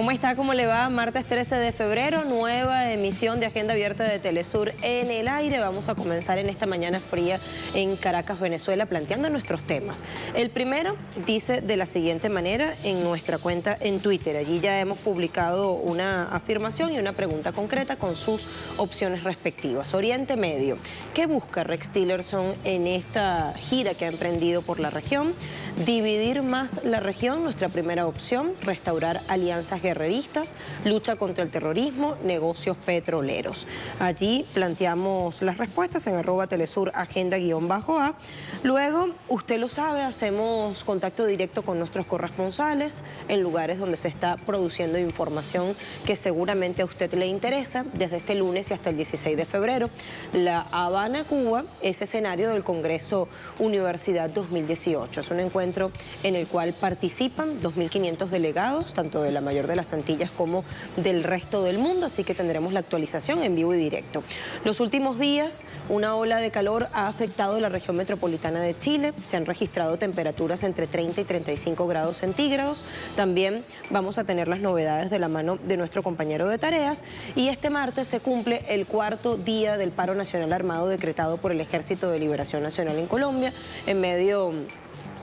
¿Cómo está? ¿Cómo le va? Martes 13 de febrero, nueva emisión de Agenda Abierta de Telesur en el aire. Vamos a comenzar en esta mañana fría en Caracas, Venezuela, planteando nuestros temas. El primero dice de la siguiente manera en nuestra cuenta en Twitter. Allí ya hemos publicado una afirmación y una pregunta concreta con sus opciones respectivas. Oriente Medio. ¿Qué busca Rex Tillerson en esta gira que ha emprendido por la región? Dividir más la región, nuestra primera opción. Restaurar alianzas guerreristas, lucha contra el terrorismo, negocios petroleros. Allí planteamos las respuestas en @Telesur Agenda_A. Luego, usted lo sabe, hacemos contacto directo con nuestros corresponsales en lugares donde se está produciendo información que seguramente a usted le interesa. Desde este lunes y hasta el 16 de febrero, La Habana, Cuba, es escenario del Congreso Universidad 2018. Es un encuentro en el cual participan 2.500 delegados, tanto de la mayor de las Antillas como del resto del mundo, así que tendremos la actualización en vivo y directo. Los últimos días, una ola de calor ha afectado la región metropolitana de Chile. Se han registrado temperaturas entre 30 y 35 grados centígrados. También vamos a tener las novedades de la mano de nuestro compañero de tareas. Y este martes se cumple el cuarto día del paro nacional armado decretado por el Ejército de Liberación Nacional en Colombia, en medio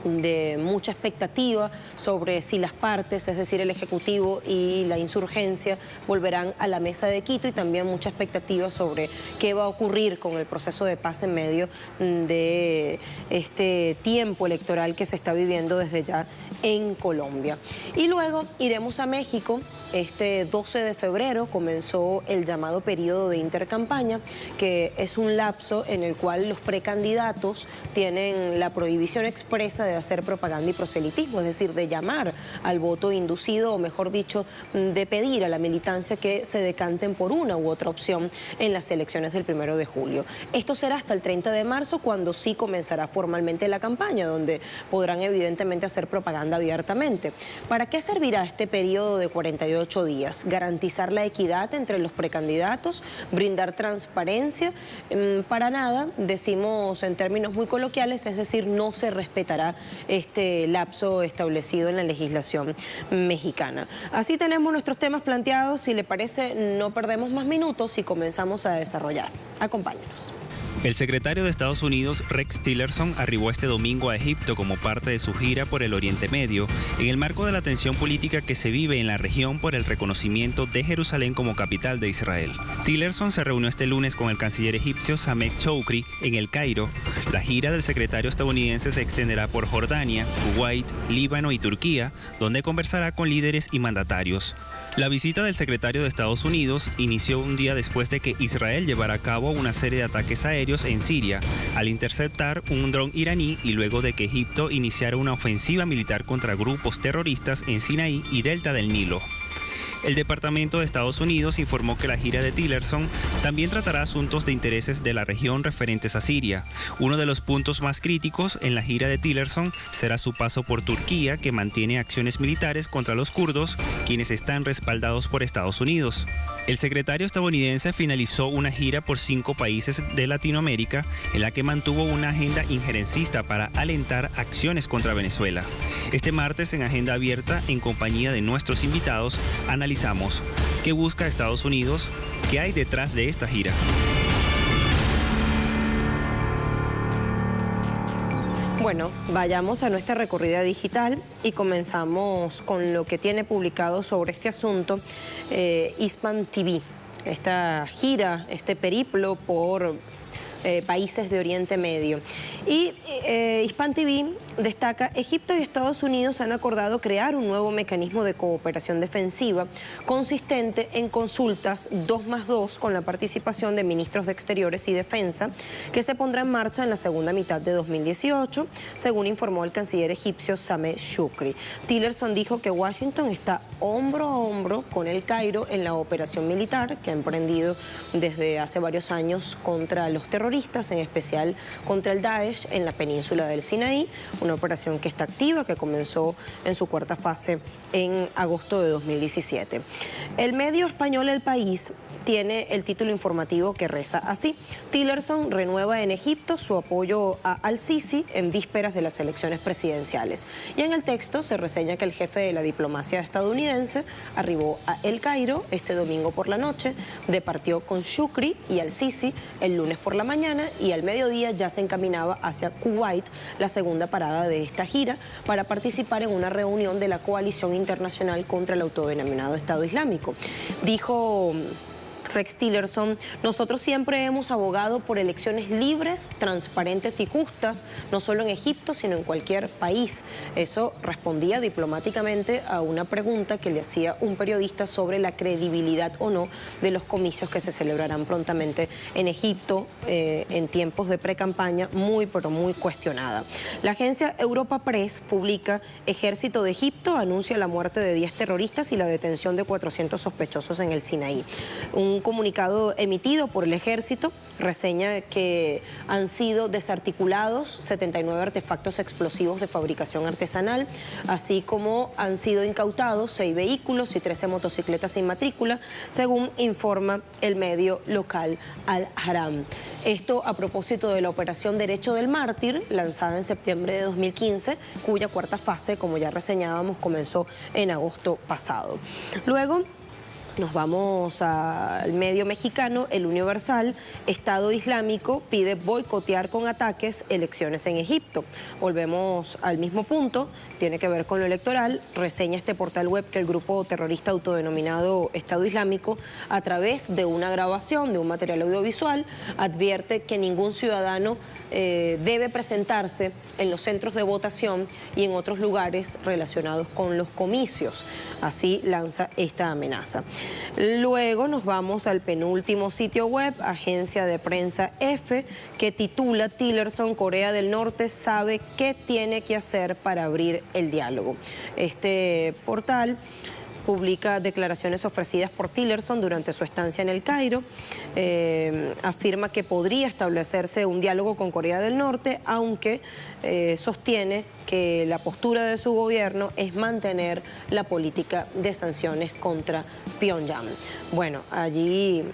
de mucha expectativa sobre si las partes, es decir, el Ejecutivo y la insurgencia, volverán a la mesa de Quito, y también mucha expectativa sobre qué va a ocurrir con el proceso de paz en medio de este tiempo electoral que se está viviendo desde ya en Colombia. Y luego iremos a México. Este 12 de febrero comenzó el llamado periodo de intercampaña, que es un lapso en el cual los precandidatos tienen la prohibición expresa de hacer propaganda y proselitismo, es decir, de llamar al voto inducido, o mejor dicho, de pedir a la militancia que se decanten por una u otra opción en las elecciones del 1 de julio. Esto será hasta el 30 de marzo, cuando sí comenzará formalmente la campaña, donde podrán evidentemente hacer propaganda abiertamente. ¿Para qué servirá este periodo de 48 días? Garantizar la equidad entre los precandidatos, brindar transparencia. Para nada, decimos en términos muy coloquiales, es decir, no se respetará este lapso establecido en la legislación mexicana. Así tenemos nuestros temas planteados. Si le parece, no perdemos más minutos y comenzamos a desarrollar. Acompáñenos. El secretario de Estados Unidos, Rex Tillerson, arribó este domingo a Egipto como parte de su gira por el Oriente Medio, en el marco de la tensión política que se vive en la región por el reconocimiento de Jerusalén como capital de Israel. Tillerson se reunió este lunes con el canciller egipcio Sameh Shoukry en El Cairo. La gira del secretario estadounidense se extenderá por Jordania, Kuwait, Líbano y Turquía, donde conversará con líderes y mandatarios. La visita del secretario de Estados Unidos inició un día después de que Israel llevara a cabo una serie de ataques aéreos en Siria, al interceptar un dron iraní, y luego de que Egipto iniciara una ofensiva militar contra grupos terroristas en Sinaí y Delta del Nilo. El Departamento de Estados Unidos informó que la gira de Tillerson también tratará asuntos de intereses de la región referentes a Siria. Uno de los puntos más críticos en la gira de Tillerson será su paso por Turquía, que mantiene acciones militares contra los kurdos, quienes están respaldados por Estados Unidos. El secretario estadounidense finalizó una gira por 5 países de Latinoamérica, en la que mantuvo una agenda injerencista para alentar acciones contra Venezuela. Este martes, en Agenda Abierta, en compañía de nuestros invitados, analizamos qué busca Estados Unidos, qué hay detrás de esta gira. Bueno, vayamos a nuestra recorrida digital y comenzamos con lo que tiene publicado sobre este asunto Hispan TV. Esta gira, este periplo por países de Oriente Medio. Y Hispan TV destaca: Egipto y Estados Unidos han acordado crear un nuevo mecanismo de cooperación defensiva consistente en consultas 2+2 con la participación de ministros de Exteriores y Defensa, que se pondrá en marcha en la segunda mitad de 2018, según informó el canciller egipcio Sameh Shoukry. Tillerson dijo que Washington está hombro a hombro con el Cairo en la operación militar que ha emprendido desde hace varios años contra los terroristas, en especial contra el Daesh en la península del Sinaí, una una operación que está activa, que comenzó en su cuarta fase en agosto de 2017. El medio español El País tiene el título informativo que reza así: Tillerson renueva en Egipto su apoyo a al-Sisi en vísperas de las elecciones presidenciales. Y en el texto se reseña que el jefe de la diplomacia estadounidense arribó a El Cairo este domingo por la noche, departió con Shukri y al-Sisi el lunes por la mañana y al mediodía ya se encaminaba hacia Kuwait, la segunda parada de esta gira, para participar en una reunión de la coalición internacional contra el autodenominado Estado Islámico. Dijo Rex Tillerson: nosotros siempre hemos abogado por elecciones libres, transparentes y justas, no solo en Egipto, sino en cualquier país. Eso respondía diplomáticamente a una pregunta que le hacía un periodista sobre la credibilidad o no de los comicios que se celebrarán prontamente en Egipto en tiempos de pre-campaña, pero muy cuestionada. La agencia Europa Press publica: Ejército de Egipto anuncia la muerte de 10 terroristas y la detención de 400 sospechosos en el Sinaí. Un comunicado emitido por el ejército reseña que han sido desarticulados 79 artefactos explosivos de fabricación artesanal, así como han sido incautados 6 vehículos y 13 motocicletas sin matrícula, según informa el medio local Al-Haram. Esto a propósito de la operación Derecho del Mártir, lanzada en septiembre de 2015, cuya cuarta fase, como ya reseñábamos, comenzó en agosto pasado. Luego nos vamos al medio mexicano, El Universal: Estado Islámico pide boicotear con ataques elecciones en Egipto. Volvemos al mismo punto, tiene que ver con lo electoral. Reseña este portal web que el grupo terrorista autodenominado Estado Islámico, a través de una grabación, de un material audiovisual, advierte que ningún ciudadano debe presentarse en los centros de votación y en otros lugares relacionados con los comicios. Así lanza esta amenaza. Luego nos vamos al penúltimo sitio web, Agencia de Prensa F, que titula: Tillerson, Corea del Norte sabe qué tiene que hacer para abrir el diálogo. Este portal publica declaraciones ofrecidas por Tillerson durante su estancia en El Cairo. Afirma que podría establecerse un diálogo con Corea del Norte, aunque sostiene que la postura de su gobierno es mantener la política de sanciones contra Pyongyang. Bueno, allí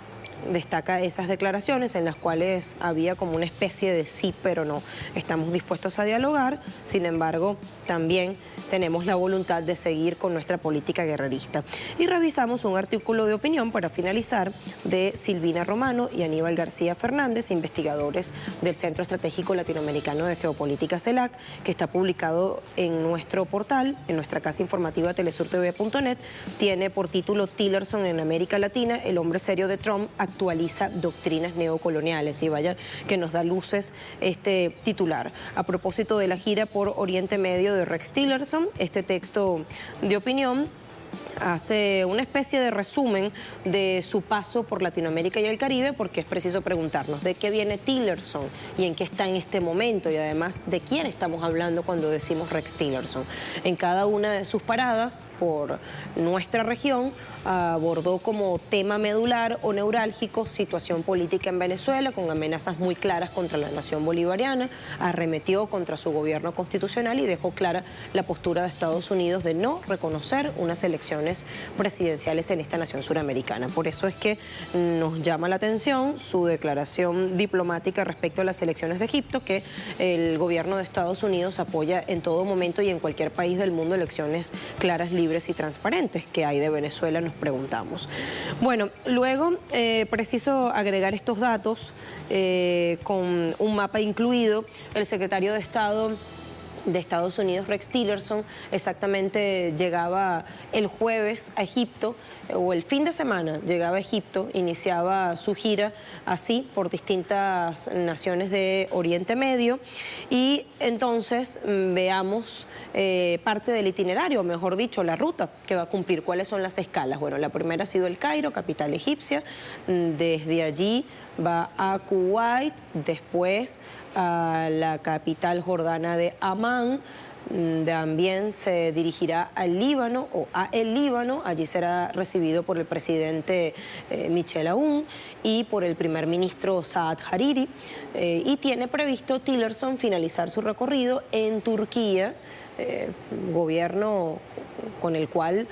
destaca esas declaraciones en las cuales había como una especie de sí pero no. Estamos dispuestos a dialogar, sin embargo, también tenemos la voluntad de seguir con nuestra política guerrerista. Y revisamos un artículo de opinión, para finalizar, de Silvina Romano y Aníbal García Fernández, investigadores del Centro Estratégico Latinoamericano de Geopolítica CELAC, que está publicado en nuestro portal, en nuestra casa informativa telesurtv.net. Tiene por título: Tillerson en América Latina, el hombre serio de Trump actualiza doctrinas neocoloniales. Y vaya que nos da luces este titular. A propósito de la gira por Oriente Medio de Rex Tillerson, este texto de opinión hace una especie de resumen de su paso por Latinoamérica y el Caribe, porque es preciso preguntarnos de qué viene Tillerson y en qué está en este momento, y además de quién estamos hablando cuando decimos Rex Tillerson. En cada una de sus paradas por nuestra región abordó como tema medular o neurálgico situación política en Venezuela, con amenazas muy claras contra la nación bolivariana, arremetió contra su gobierno constitucional y dejó clara la postura de Estados Unidos de no reconocer unas elecciones presidenciales en esta nación suramericana. Por eso es que nos llama la atención su declaración diplomática respecto a las elecciones de Egipto, que el gobierno de Estados Unidos apoya en todo momento y en cualquier país del mundo elecciones claras, libres y transparentes. ¿Qué hay de Venezuela?, nos preguntamos. Bueno, luego preciso agregar estos datos con un mapa incluido. El secretario de Estado de Estados Unidos, Rex Tillerson, exactamente llegaba el jueves a Egipto, o el fin de semana llegaba a Egipto, iniciaba su gira así por distintas naciones de Oriente Medio, y entonces veamos parte del itinerario, mejor dicho, la ruta que va a cumplir. ¿Cuáles son las escalas? Bueno, la primera ha sido El Cairo, capital egipcia. Desde allí va a Kuwait, después a la capital jordana de Amán, También se dirigirá al Líbano o a el Líbano. Allí será recibido por el presidente Michel Aoun y por el primer ministro Saad Hariri. Y tiene previsto Tillerson finalizar su recorrido en Turquía, gobierno con el cual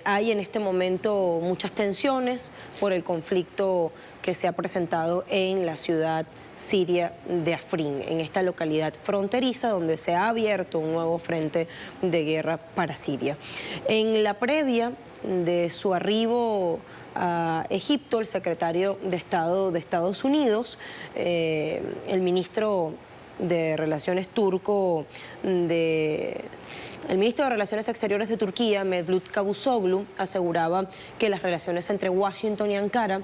hay en este momento muchas tensiones por el conflicto que se ha presentado en la ciudad siria de Afrin, en esta localidad fronteriza donde se ha abierto un nuevo frente de guerra para Siria. En la previa de su arribo a Egipto, el secretario de Estado de Estados Unidos, el ministro de Relaciones turco el ministro de Relaciones Exteriores de Turquía, Mevlut Cavusoglu, aseguraba que las relaciones entre Washington y Ankara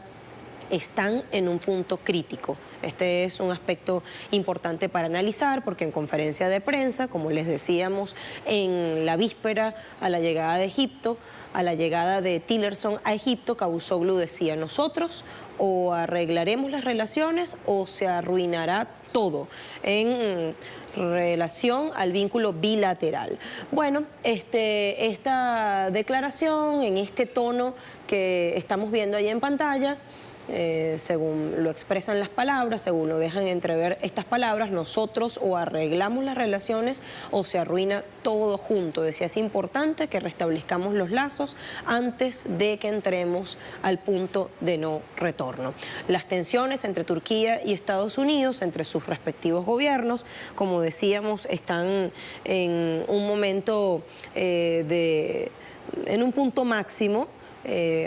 están en un punto crítico. Este es un aspecto importante para analizar porque en conferencia de prensa, como les decíamos, en la víspera a la llegada de Egipto, a la llegada de Tillerson a Egipto, Cavusoglu decía: nosotros o arreglaremos las relaciones o se arruinará todo en relación al vínculo bilateral. Bueno, esta declaración en este tono que estamos viendo ahí en pantalla, según lo expresan las palabras, según lo dejan entrever estas palabras, nosotros o arreglamos las relaciones o se arruina todo junto. Decía, es importante que restablezcamos los lazos antes de que entremos al punto de no retorno. Las tensiones entre Turquía y Estados Unidos, entre sus respectivos gobiernos, como decíamos, están en un momento en un punto máximo.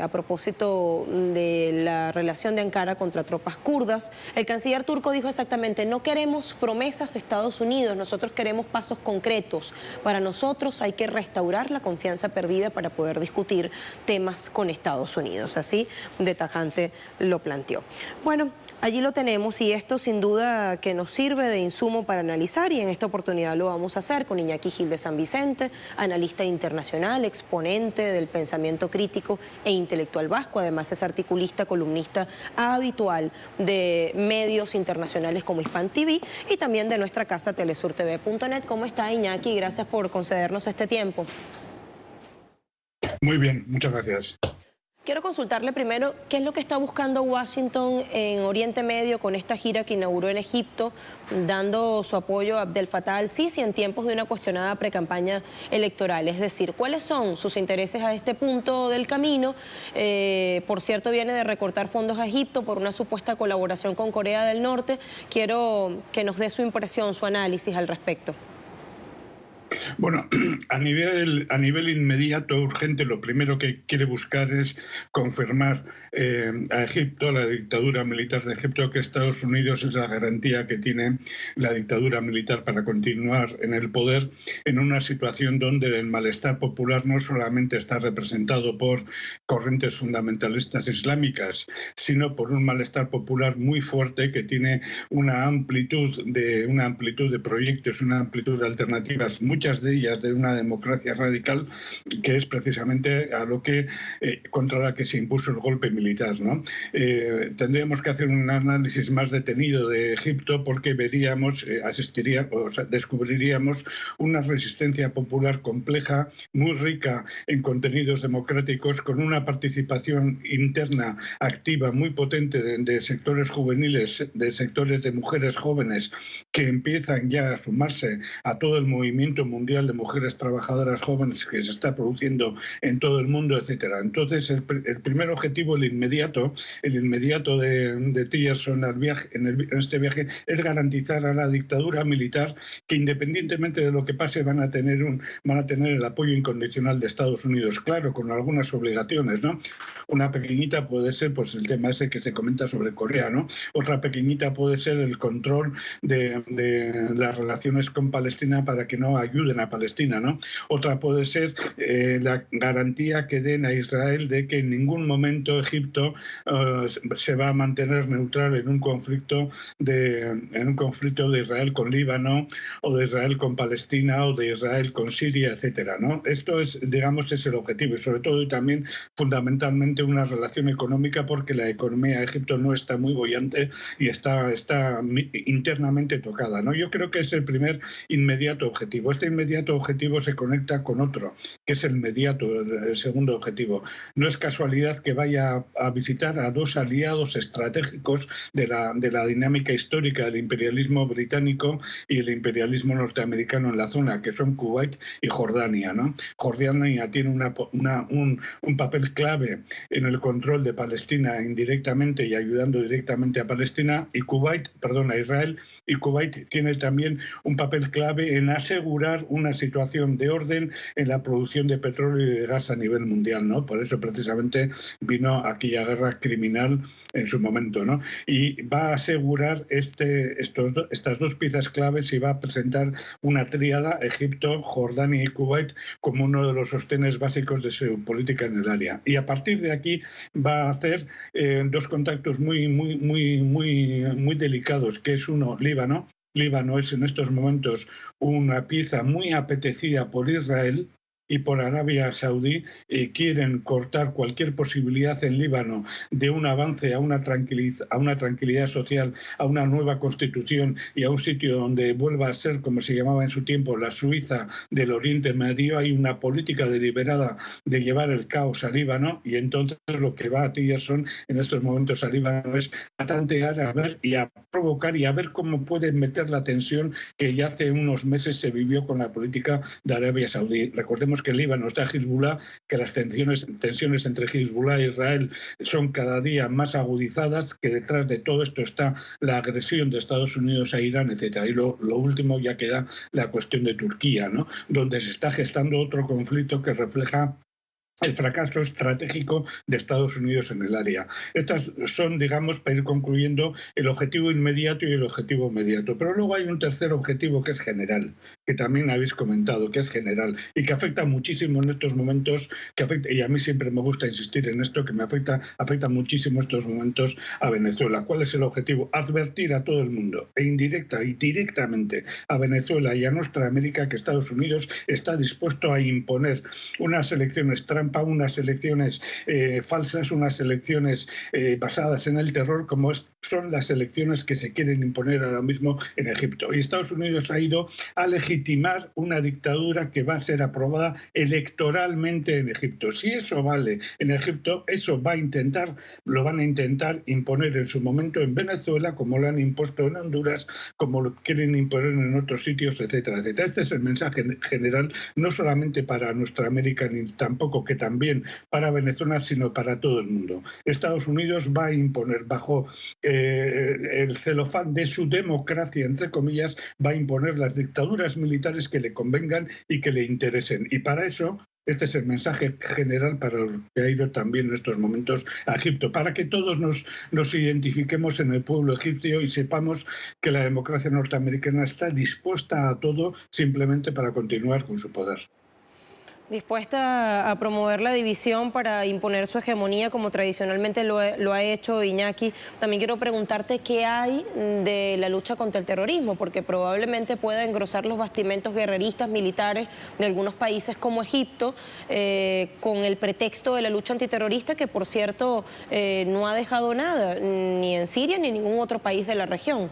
A propósito de la relación de Ankara contra tropas kurdas, el canciller turco dijo exactamente: no queremos promesas de Estados Unidos, nosotros queremos pasos concretos. Para nosotros hay que restaurar la confianza perdida para poder discutir temas con Estados Unidos. Así de tajante lo planteó. Bueno, allí lo tenemos y esto sin duda que nos sirve de insumo para analizar, y en esta oportunidad lo vamos a hacer con Iñaki Gil de San Vicente, analista internacional, exponente del pensamiento crítico e intelectual vasco. Además es articulista, columnista habitual de medios internacionales como Hispan TV y también de nuestra casa telesurtv.net. ¿Cómo está, Iñaki? Gracias por concedernos este tiempo. Muy bien, muchas gracias. Quiero consultarle primero qué es lo que está buscando Washington en Oriente Medio con esta gira que inauguró en Egipto, dando su apoyo a Abdel Fattah al-Sisi en tiempos de una cuestionada precampaña electoral. Es decir, ¿cuáles son sus intereses a este punto del camino? Por cierto, viene de recortar fondos a Egipto por una supuesta colaboración con Corea del Norte. Quiero que nos dé su impresión, su análisis al respecto. Bueno, a nivel inmediato, urgente, lo primero que quiere buscar es confirmar a Egipto, a la dictadura militar de Egipto, que Estados Unidos es la garantía que tiene la dictadura militar para continuar en el poder en una situación donde el malestar popular no solamente está representado por corrientes fundamentalistas islámicas, sino por un malestar popular muy fuerte que tiene una amplitud de proyectos, una amplitud de alternativas, muchas de ellas de una democracia radical, que es precisamente a lo que contra la que se impuso el golpe militar, ¿no? Tendríamos que hacer un análisis más detenido de Egipto porque veríamos, descubriríamos una resistencia popular compleja, muy rica en contenidos democráticos, con una participación interna activa muy potente de sectores juveniles, de sectores de mujeres jóvenes que empiezan ya a sumarse a todo el movimiento mundial de mujeres trabajadoras jóvenes que se está produciendo en todo el mundo, etcétera. Entonces, el primer objetivo, el inmediato de Tillerson en este viaje es garantizar a la dictadura militar que, independientemente de lo que pase, van a tener el apoyo incondicional de Estados Unidos, claro, con algunas obligaciones, ¿no? Una pequeñita puede ser, pues, el tema ese que se comenta sobre Corea, ¿no? Otra pequeñita puede ser el control de las relaciones con Palestina para que no ayuden a Palestina, ¿no? Otra puede ser la garantía que den a Israel de que en ningún momento Egipto se va a mantener neutral en un conflicto de Israel con Líbano, o de Israel con Palestina, o de Israel con Siria, etcétera, ¿no? Esto es, digamos, es el objetivo, y sobre todo y también fundamentalmente una relación económica, porque la economía de Egipto no está muy boyante y está internamente tocada, ¿no? Yo creo que es el primer inmediato objetivo. Este inmediato objetivo se conecta con otro, que es el mediato, el segundo objetivo. No es casualidad que vaya a visitar a dos aliados estratégicos de la dinámica histórica del imperialismo británico y el imperialismo norteamericano en la zona, que son Kuwait y Jordania, ¿no? Jordania tiene un papel clave en el control de Palestina indirectamente y ayudando directamente a Palestina, y a Israel, y Kuwait tiene también un papel clave en asegurar una situación de orden en la producción de petróleo y de gas a nivel mundial, ¿no? Por eso precisamente vino aquella guerra criminal en su momento, ¿no? Y va a asegurar estas dos piezas claves y va a presentar una tríada, Egipto, Jordania y Kuwait, como uno de los sostenes básicos de su política en el área. Y a partir de aquí va a hacer dos contactos muy delicados, que es uno, Líbano. Líbano es en estos momentos una pieza muy apetecida por Israel y por Arabia Saudí. Quieren cortar cualquier posibilidad en Líbano de un avance a una tranquilidad social, a una nueva constitución y a un sitio donde vuelva a ser, como se llamaba en su tiempo, la Suiza del Oriente Medio. Hay una política deliberada de llevar el caos a Líbano, y entonces lo que va a Tillerson en estos momentos a Líbano es a tantear, a ver y a provocar y a ver cómo pueden meter la tensión que ya hace unos meses se vivió con la política de Arabia Saudí. Recordemos que en Líbano está Hezbollah, que las tensiones entre Hezbollah e Israel son cada día más agudizadas, que detrás de todo esto está la agresión de Estados Unidos a Irán, etcétera. Y lo último ya queda la cuestión de Turquía, ¿no? Donde se está gestando otro conflicto que refleja el fracaso estratégico de Estados Unidos en el área. Estas son, digamos, para ir concluyendo, el objetivo inmediato y el objetivo mediato. Pero luego hay un tercer objetivo que es general, que también habéis comentado, que es general y que afecta muchísimo en estos momentos, y a mí siempre me gusta insistir en esto, que me afecta muchísimo en estos momentos a Venezuela. ¿Cuál es el objetivo? Advertir a todo el mundo, e indirecta y directamente a Venezuela y a nuestra América, que Estados Unidos está dispuesto a imponer unas elecciones trampa, unas elecciones falsas, unas elecciones basadas en el terror, como son las elecciones que se quieren imponer ahora mismo en Egipto. Y Estados Unidos ha ido a legitimar una dictadura que va a ser aprobada electoralmente en Egipto. Si eso vale en Egipto, eso lo van a intentar imponer en su momento en Venezuela, como lo han impuesto en Honduras, como lo quieren imponer en otros sitios, etcétera, etcétera. Este es el mensaje general, no solamente para nuestra América, ni tampoco que también para Venezuela, sino para todo el mundo. Estados Unidos va a imponer bajo el celofán de su democracia, entre comillas, va a imponer las dictaduras militares que le convengan y que le interesen. Y para eso, este es el mensaje general para el que ha ido también en estos momentos a Egipto, para que todos nos identifiquemos en el pueblo egipcio y sepamos que la democracia norteamericana está dispuesta a todo simplemente para continuar con su poder. Dispuesta a promover la división para imponer su hegemonía como tradicionalmente lo ha hecho Iñaki. También quiero preguntarte qué hay de la lucha contra el terrorismo, porque probablemente pueda engrosar los bastimentos guerreristas militares de algunos países como Egipto, con el pretexto de la lucha antiterrorista, que por cierto no ha dejado nada, ni en Siria ni en ningún otro país de la región.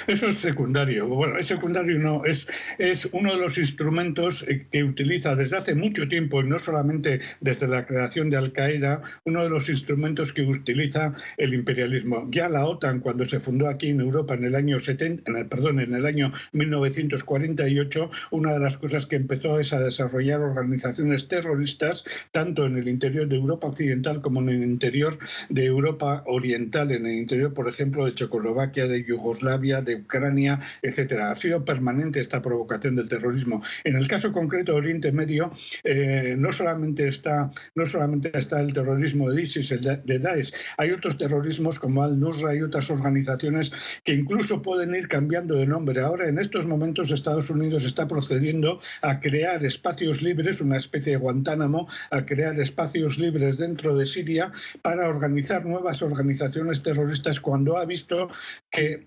Eso es secundario. Bueno, es secundario, no, es uno de los instrumentos que utiliza desde hace mucho tiempo, y no solamente desde la creación de Al-Qaeda, uno de los instrumentos que utiliza el imperialismo. Ya la OTAN, cuando se fundó aquí en Europa en el año 1948, una de las cosas que empezó es a desarrollar organizaciones terroristas, tanto en el interior de Europa Occidental como en el interior de Europa Oriental, en el interior, por ejemplo, de Checoslovaquia, de Yugoslavia, de Ucrania, etcétera. Ha sido permanente esta provocación del terrorismo. En el caso concreto de Oriente Medio, no solamente está el terrorismo de ISIS, de Daesh, hay otros terrorismos como Al-Nusra y otras organizaciones que incluso pueden ir cambiando de nombre. Ahora, en estos momentos, Estados Unidos está procediendo a crear espacios libres, una especie de Guantánamo, a crear espacios libres dentro de Siria para organizar nuevas organizaciones terroristas, cuando ha visto que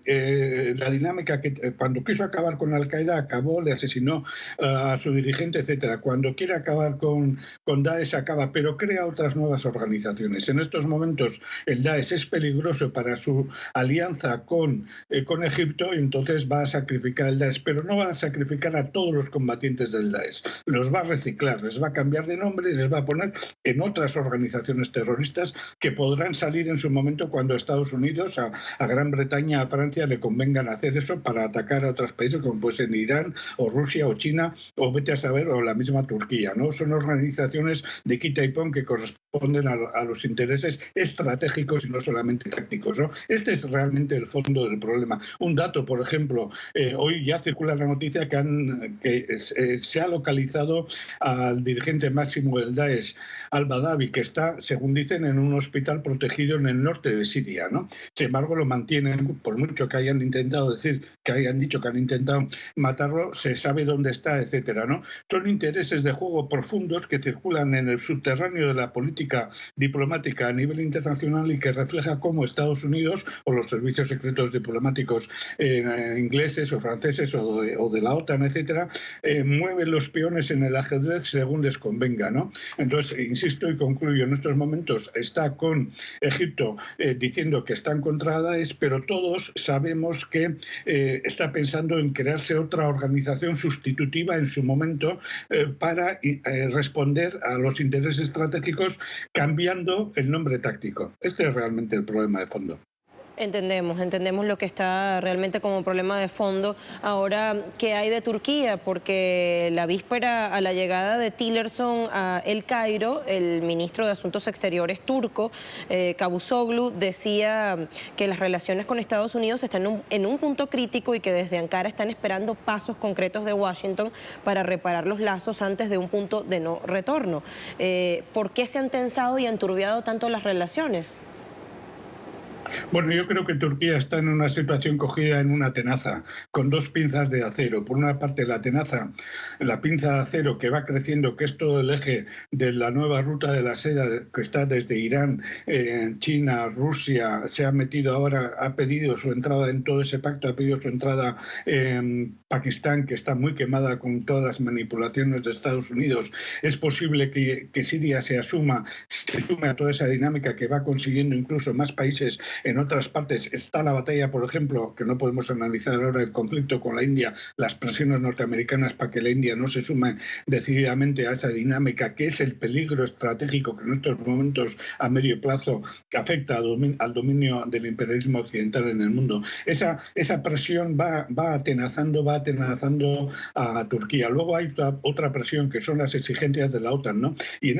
la dinámica que cuando quiso acabar con Al-Qaeda acabó, le asesinó a su dirigente, etcétera. Cuando quiere acabar con Daesh acaba, pero crea otras nuevas organizaciones. En estos momentos el Daesh es peligroso para su alianza con Egipto, y entonces va a sacrificar el Daesh, pero no va a sacrificar a todos los combatientes del Daesh. Los va a reciclar, les va a cambiar de nombre y les va a poner en otras organizaciones terroristas que podrán salir en su momento cuando a Estados Unidos, a Gran Bretaña, a Francia le convengan hacer eso para atacar a otros países como pues en Irán o Rusia o China o vete a saber, o la misma Turquía, ¿no? Son organizaciones de quita y pon que corresponden a los intereses estratégicos y no solamente tácticos, ¿no? Este es realmente el fondo del problema. Un dato, por ejemplo, hoy ya circula la noticia que se ha localizado al dirigente máximo del Daesh, al-Badawi, que está, según dicen, en un hospital protegido en el norte de Siria, ¿no? Sin embargo, lo mantienen, por mucho que hayan intentado decir, que hayan dicho que han intentado matarlo, se sabe dónde está, etcétera, ¿no? Son intereses de juego profundos que circulan en el subterráneo de la política diplomática a nivel internacional y que refleja cómo Estados Unidos o los servicios secretos diplomáticos ingleses o franceses o de la OTAN, etcétera, mueven los peones en el ajedrez según les convenga, ¿no? Entonces, insisto y concluyo, en estos momentos está con Egipto diciendo que están contra Daesh, pero todos sabemos que está pensando en crearse otra organización sustitutiva en su momento para responder a los intereses estratégicos cambiando el nombre táctico. Este es realmente el problema de fondo. Entendemos lo que está realmente como problema de fondo. Ahora, ¿qué hay de Turquía? Porque la víspera a la llegada de Tillerson a El Cairo, el ministro de Asuntos Exteriores turco, Cavusoglu, decía que las relaciones con Estados Unidos están en un punto crítico y que desde Ankara están esperando pasos concretos de Washington para reparar los lazos antes de un punto de no retorno. ¿Por qué se han tensado y enturbiado tanto las relaciones? Bueno, yo creo que Turquía está en una situación cogida en una tenaza, con dos pinzas de acero. Por una parte, la tenaza, la pinza de acero que va creciendo, que es todo el eje de la nueva ruta de la seda que está desde Irán, China, Rusia, se ha metido ahora, ha pedido su entrada en todo ese pacto, ha pedido su entrada en Pakistán, que está muy quemada con todas las manipulaciones de Estados Unidos. Es posible que Siria se sume a toda esa dinámica que va consiguiendo incluso más países en otras partes. Está la batalla, por ejemplo, que no podemos analizar ahora, el conflicto con la India, las presiones norteamericanas para que la India no se sume decididamente a esa dinámica, que es el peligro estratégico que en estos momentos a medio plazo afecta al dominio del imperialismo occidental en el mundo. Esa presión va atenazando a Turquía. Luego hay otra presión que son las exigencias de la OTAN, ¿no? Y en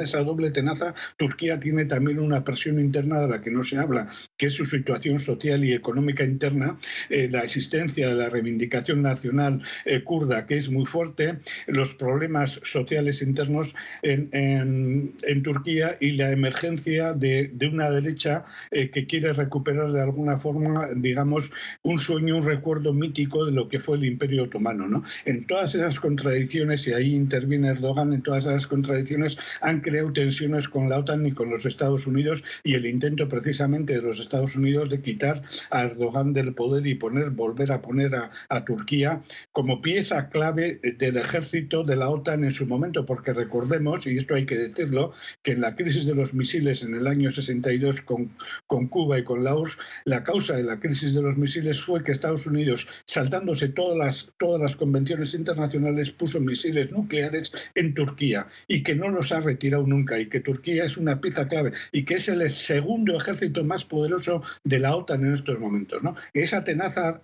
esa doble tenaza, Turquía tiene también una presión interna de la que no se habla, que es su situación social y económica interna, la existencia de la reivindicación nacional kurda, que es muy fuerte, los problemas sociales internos en Turquía y la emergencia de una derecha que quiere recuperar de alguna forma, digamos, un sueño, un recuerdo mítico de lo que fue el Imperio Otomano, ¿no? En todas esas contradicciones, y ahí interviene Erdogan, en todas esas contradicciones han creado tensiones con la OTAN y con los Estados Unidos, y el intento precisamente de los Estados Unidos de quitar a Erdogan del poder y volver a poner a Turquía como pieza clave del ejército de la OTAN en su momento, porque recordemos, y esto hay que decirlo, que en la crisis de los misiles en el año 62 con Cuba y con la URSS, la causa de la crisis de los misiles fue que Estados Unidos, saltándose todas las convenciones internacionales, puso misiles nucleares en Turquía y que no los ha retirado nunca, y que Turquía es una pieza clave y que es el segundo ejército más poderoso de la OTAN en estos momentos, ¿no? Esa tenaza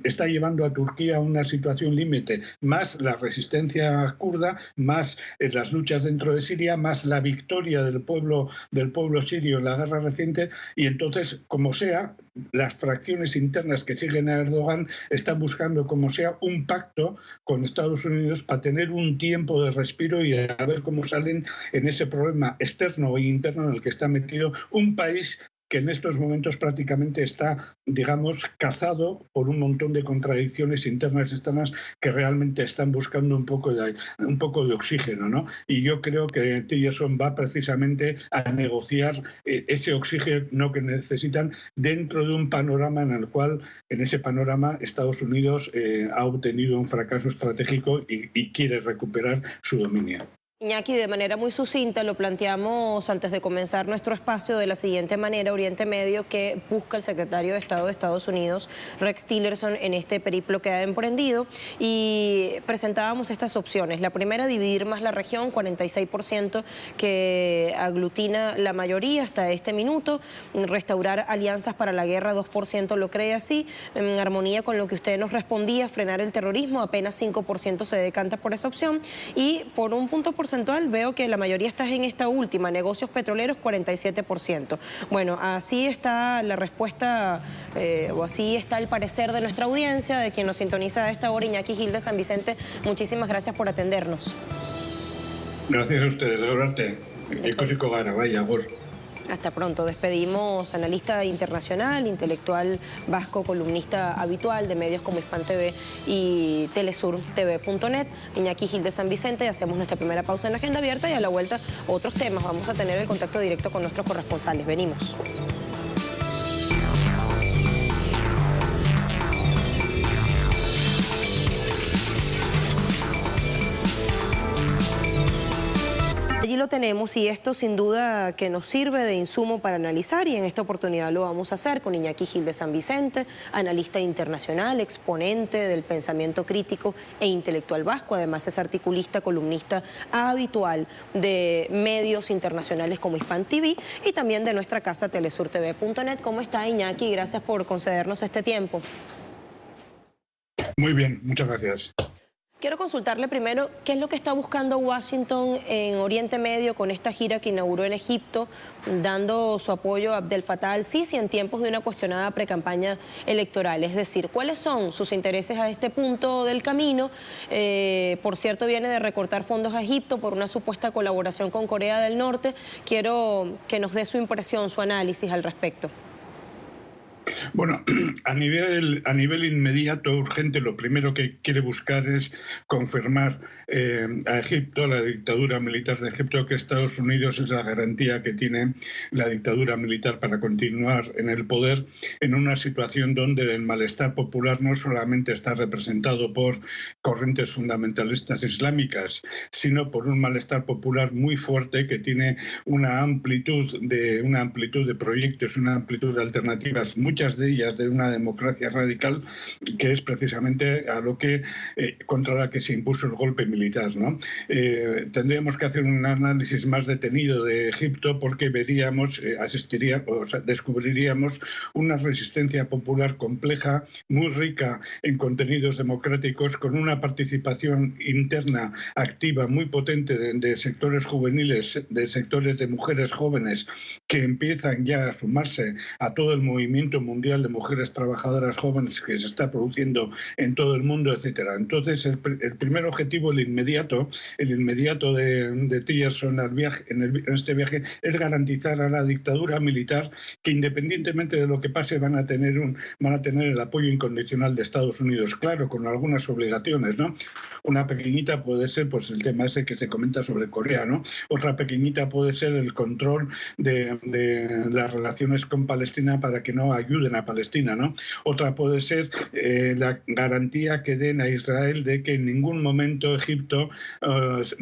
está llevando a Turquía a una situación límite, más la resistencia kurda, más las luchas dentro de Siria, más la victoria del pueblo sirio en la guerra reciente, y entonces, como sea, las fracciones internas que siguen a Erdogan están buscando, como sea, un pacto con Estados Unidos para tener un tiempo de respiro y a ver cómo salen en ese problema externo e interno en el que está metido un país que en estos momentos prácticamente está, digamos, cazado por un montón de contradicciones internas y externas que realmente están buscando un poco de oxígeno, ¿no? Y yo creo que Tillerson va precisamente a negociar ese oxígeno que necesitan dentro de un panorama en el cual, en ese panorama, Estados Unidos ha obtenido un fracaso estratégico y quiere recuperar su dominio. Iñaki, de manera muy sucinta lo planteamos antes de comenzar nuestro espacio de la siguiente manera: Oriente Medio, que busca el secretario de Estado de Estados Unidos, Rex Tillerson, en este periplo que ha emprendido, y presentábamos estas opciones. La primera, dividir más la región, 46% que aglutina la mayoría hasta este minuto; restaurar alianzas para la guerra, 2% lo cree así, en armonía con lo que usted nos respondía, frenar el terrorismo, apenas 5% se decanta por esa opción, y por un punto porcentual veo que la mayoría está en esta última, negocios petroleros, 47%. Bueno, así está la respuesta, o así está el parecer de nuestra audiencia, de quien nos sintoniza a esta hora. Iñaki Gil de San Vicente, muchísimas gracias por atendernos. Gracias a ustedes, Gorarte. Vaya, Gor. Hasta pronto. Despedimos analista internacional, intelectual vasco, columnista habitual de medios como Hispan TV y telesurtv.net, Iñaki Gil de San Vicente. Y hacemos nuestra primera pausa en la agenda abierta, y a la vuelta otros temas. Vamos a tener el contacto directo con nuestros corresponsales. Venimos. Allí lo tenemos, y esto sin duda que nos sirve de insumo para analizar, y en esta oportunidad lo vamos a hacer con Iñaki Gil de San Vicente, analista internacional, exponente del pensamiento crítico e intelectual vasco. Además es articulista, columnista habitual de medios internacionales como Hispan TV y también de nuestra casa telesurtv.net. ¿Cómo está, Iñaki? Gracias por concedernos este tiempo. Muy bien, muchas gracias. Quiero consultarle primero qué es lo que está buscando Washington en Oriente Medio con esta gira que inauguró en Egipto, dando su apoyo a Abdel Fattah al-Sisi en tiempos de una cuestionada precampaña electoral. Es decir, ¿cuáles son sus intereses a este punto del camino? Por cierto, viene de recortar fondos a Egipto por una supuesta colaboración con Corea del Norte. Quiero que nos dé su impresión, su análisis al respecto. Bueno, a nivel inmediato, urgente, lo primero que quiere buscar es confirmar a Egipto, a la dictadura militar de Egipto, que Estados Unidos es la garantía que tiene la dictadura militar para continuar en el poder, en una situación donde el malestar popular no solamente está representado por corrientes fundamentalistas islámicas, sino por un malestar popular muy fuerte que tiene una amplitud de proyectos, una amplitud de alternativas, muchas de ellas de una democracia radical, que es precisamente a lo que contra la que se impuso el golpe militar, ¿no? Tendríamos que hacer un análisis más detenido de Egipto, porque veríamos, descubriríamos una resistencia popular compleja, muy rica en contenidos democráticos, con una participación interna activa muy potente de sectores juveniles, de sectores de mujeres jóvenes que empiezan ya a sumarse a todo el movimiento mundial de mujeres trabajadoras jóvenes que se está produciendo en todo el mundo, etcétera. Entonces, el primer objetivo, el inmediato de Tillerson en este viaje, es garantizar a la dictadura militar que, independientemente de lo que pase, van a tener el apoyo incondicional de Estados Unidos, claro, con algunas obligaciones, ¿no? Una pequeñita puede ser, pues, el tema ese que se comenta sobre Corea, ¿no? Otra pequeñita puede ser el control de las relaciones con Palestina para que no ayuden a Palestina, ¿no? Otra puede ser la garantía que den a Israel de que en ningún momento Egipto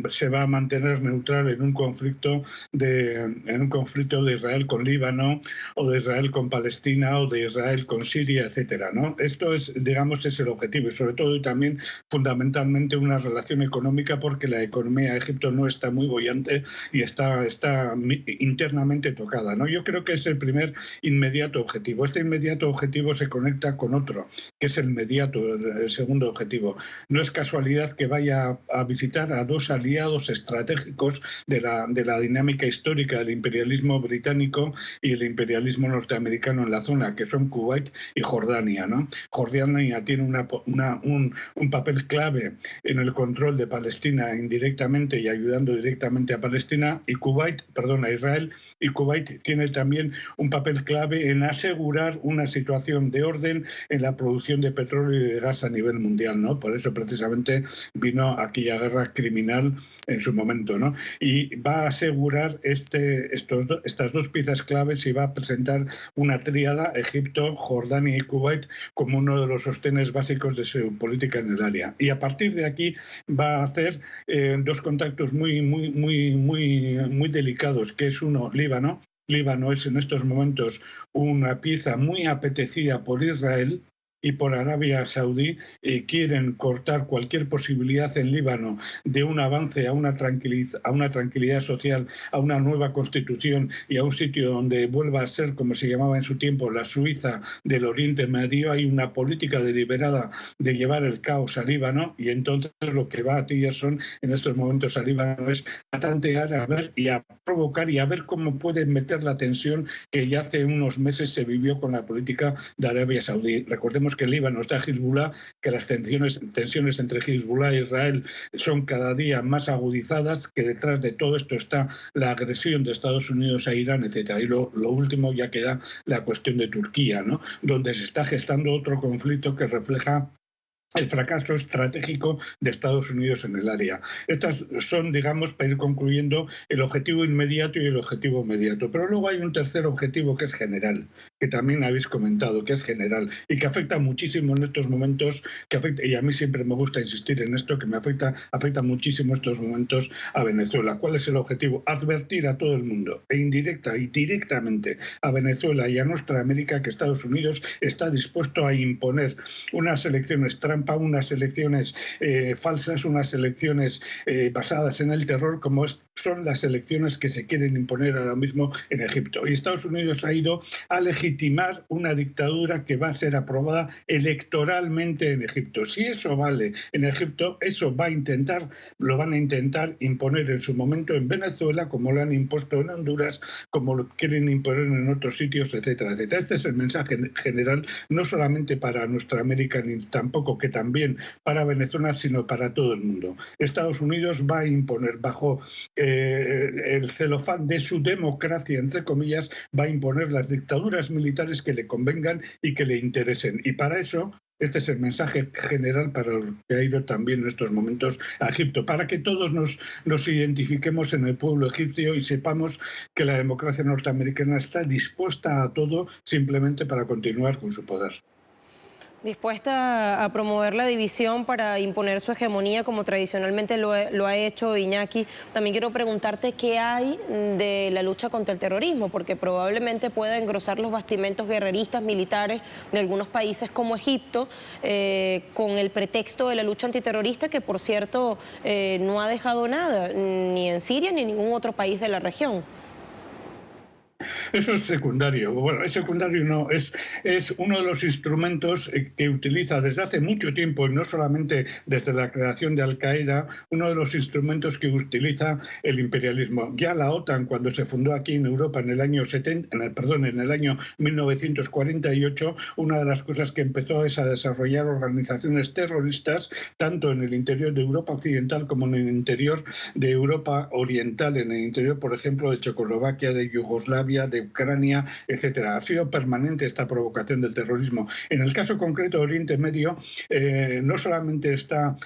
se va a mantener neutral en un conflicto de Israel con Líbano, o de Israel con Palestina, o de Israel con Siria, etcétera, ¿no? Esto es, digamos, es el objetivo, y sobre todo y también fundamentalmente una relación económica, porque la economía de Egipto no está muy boyante y está internamente tocada, ¿no? Yo creo que es el primer inmediato objetivo. Este inmediato objetivo se conecta con otro, que es el segundo objetivo. No es casualidad que vaya a visitar a dos aliados estratégicos de la dinámica histórica del imperialismo británico y el imperialismo norteamericano en la zona, que son Kuwait y Jordania, ¿no? Jordania tiene un papel clave en el control de Palestina indirectamente y ayudando directamente a Palestina, a Israel, y Kuwait tiene también un papel clave en asegurar una situación de orden en la producción de petróleo y de gas a nivel mundial, ¿no? Por eso precisamente vino aquella guerra criminal en su momento, ¿no? Y va a asegurar estas dos piezas claves y va a presentar una tríada, Egipto, Jordania y Kuwait, como uno de los sostenes básicos de su política en el área. Y a partir de aquí va a hacer dos contactos muy delicados, que es uno, Líbano. Líbano es en estos momentos una pieza muy apetecida por Israel y por Arabia Saudí. Quieren cortar cualquier posibilidad en Líbano de un avance a una tranquilidad social, a una nueva constitución y a un sitio donde vuelva a ser, como se llamaba en su tiempo, la Suiza del Oriente Medio. Hay una política deliberada de llevar el caos a Líbano, y entonces lo que va a Tillerson en estos momentos a Líbano es a tantear, a ver y a provocar y a ver cómo pueden meter la tensión que ya hace unos meses se vivió con la política de Arabia Saudí. Recordemos que en Líbano está Hezbollah, que las tensiones entre Hezbollah e Israel son cada día más agudizadas, que detrás de todo esto está la agresión de Estados Unidos a Irán, etc. Y lo último ya queda la cuestión de Turquía, ¿no? Donde se está gestando otro conflicto que refleja el fracaso estratégico de Estados Unidos en el área. Estas son, digamos, para ir concluyendo, el objetivo inmediato y el objetivo inmediato. Pero luego hay un tercer objetivo que es general, que también habéis comentado, que es general y que afecta muchísimo en estos momentos, y a mí siempre me gusta insistir en esto, que me afecta muchísimo en estos momentos a Venezuela. ¿Cuál es el objetivo? Advertir a todo el mundo, indirecta y directamente a Venezuela y a nuestra América, que Estados Unidos está dispuesto a imponer unas elecciones trampa, unas elecciones falsas, unas elecciones basadas en el terror, como son las elecciones que se quieren imponer ahora mismo en Egipto. Y Estados Unidos ha ido a legitimar una dictadura que va a ser aprobada electoralmente en Egipto. Si eso vale en Egipto, eso lo van a intentar imponer en su momento en Venezuela, como lo han impuesto en Honduras, como lo quieren imponer en otros sitios, etcétera, etcétera. Este es el mensaje general, no solamente para nuestra América, ni tampoco que también para Venezuela, sino para todo el mundo. Estados Unidos va a imponer, bajo el celofán de su democracia, entre comillas, va a imponer las dictaduras militares que le convengan y que le interesen. Y para eso, este es el mensaje general para el que ha ido también en estos momentos a Egipto, para que todos nos identifiquemos en el pueblo egipcio y sepamos que la democracia norteamericana está dispuesta a todo simplemente para continuar con su poder. Dispuesta a promover la división para imponer su hegemonía como tradicionalmente lo ha hecho Iñaki. También quiero preguntarte qué hay de la lucha contra el terrorismo, porque probablemente pueda engrosar los bastimentos guerreristas militares de algunos países como Egipto, con el pretexto de la lucha antiterrorista, que por cierto no ha dejado nada, ni en Siria ni en ningún otro país de la región. Eso es secundario. Bueno, es secundario, no, es uno de los instrumentos que utiliza desde hace mucho tiempo, y no solamente desde la creación de Al-Qaeda, uno de los instrumentos que utiliza el imperialismo. Ya la OTAN, cuando se fundó aquí en Europa en el año 1948, una de las cosas que empezó es a desarrollar organizaciones terroristas, tanto en el interior de Europa Occidental como en el interior de Europa Oriental, en el interior, por ejemplo, de Checoslovaquia, de Yugoslavia, de Ucrania, etcétera. Ha sido permanente esta provocación del terrorismo. En el caso concreto de Oriente Medio, no solamente está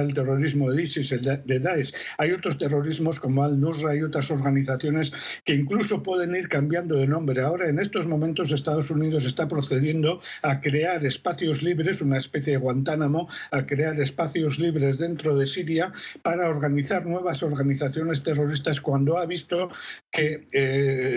el terrorismo de ISIS, de Daesh, hay otros terrorismos como Al-Nusra y otras organizaciones que incluso pueden ir cambiando de nombre. Ahora, en estos momentos, Estados Unidos está procediendo a crear espacios libres, una especie de Guantánamo, a crear espacios libres dentro de Siria para organizar nuevas organizaciones terroristas, cuando ha visto que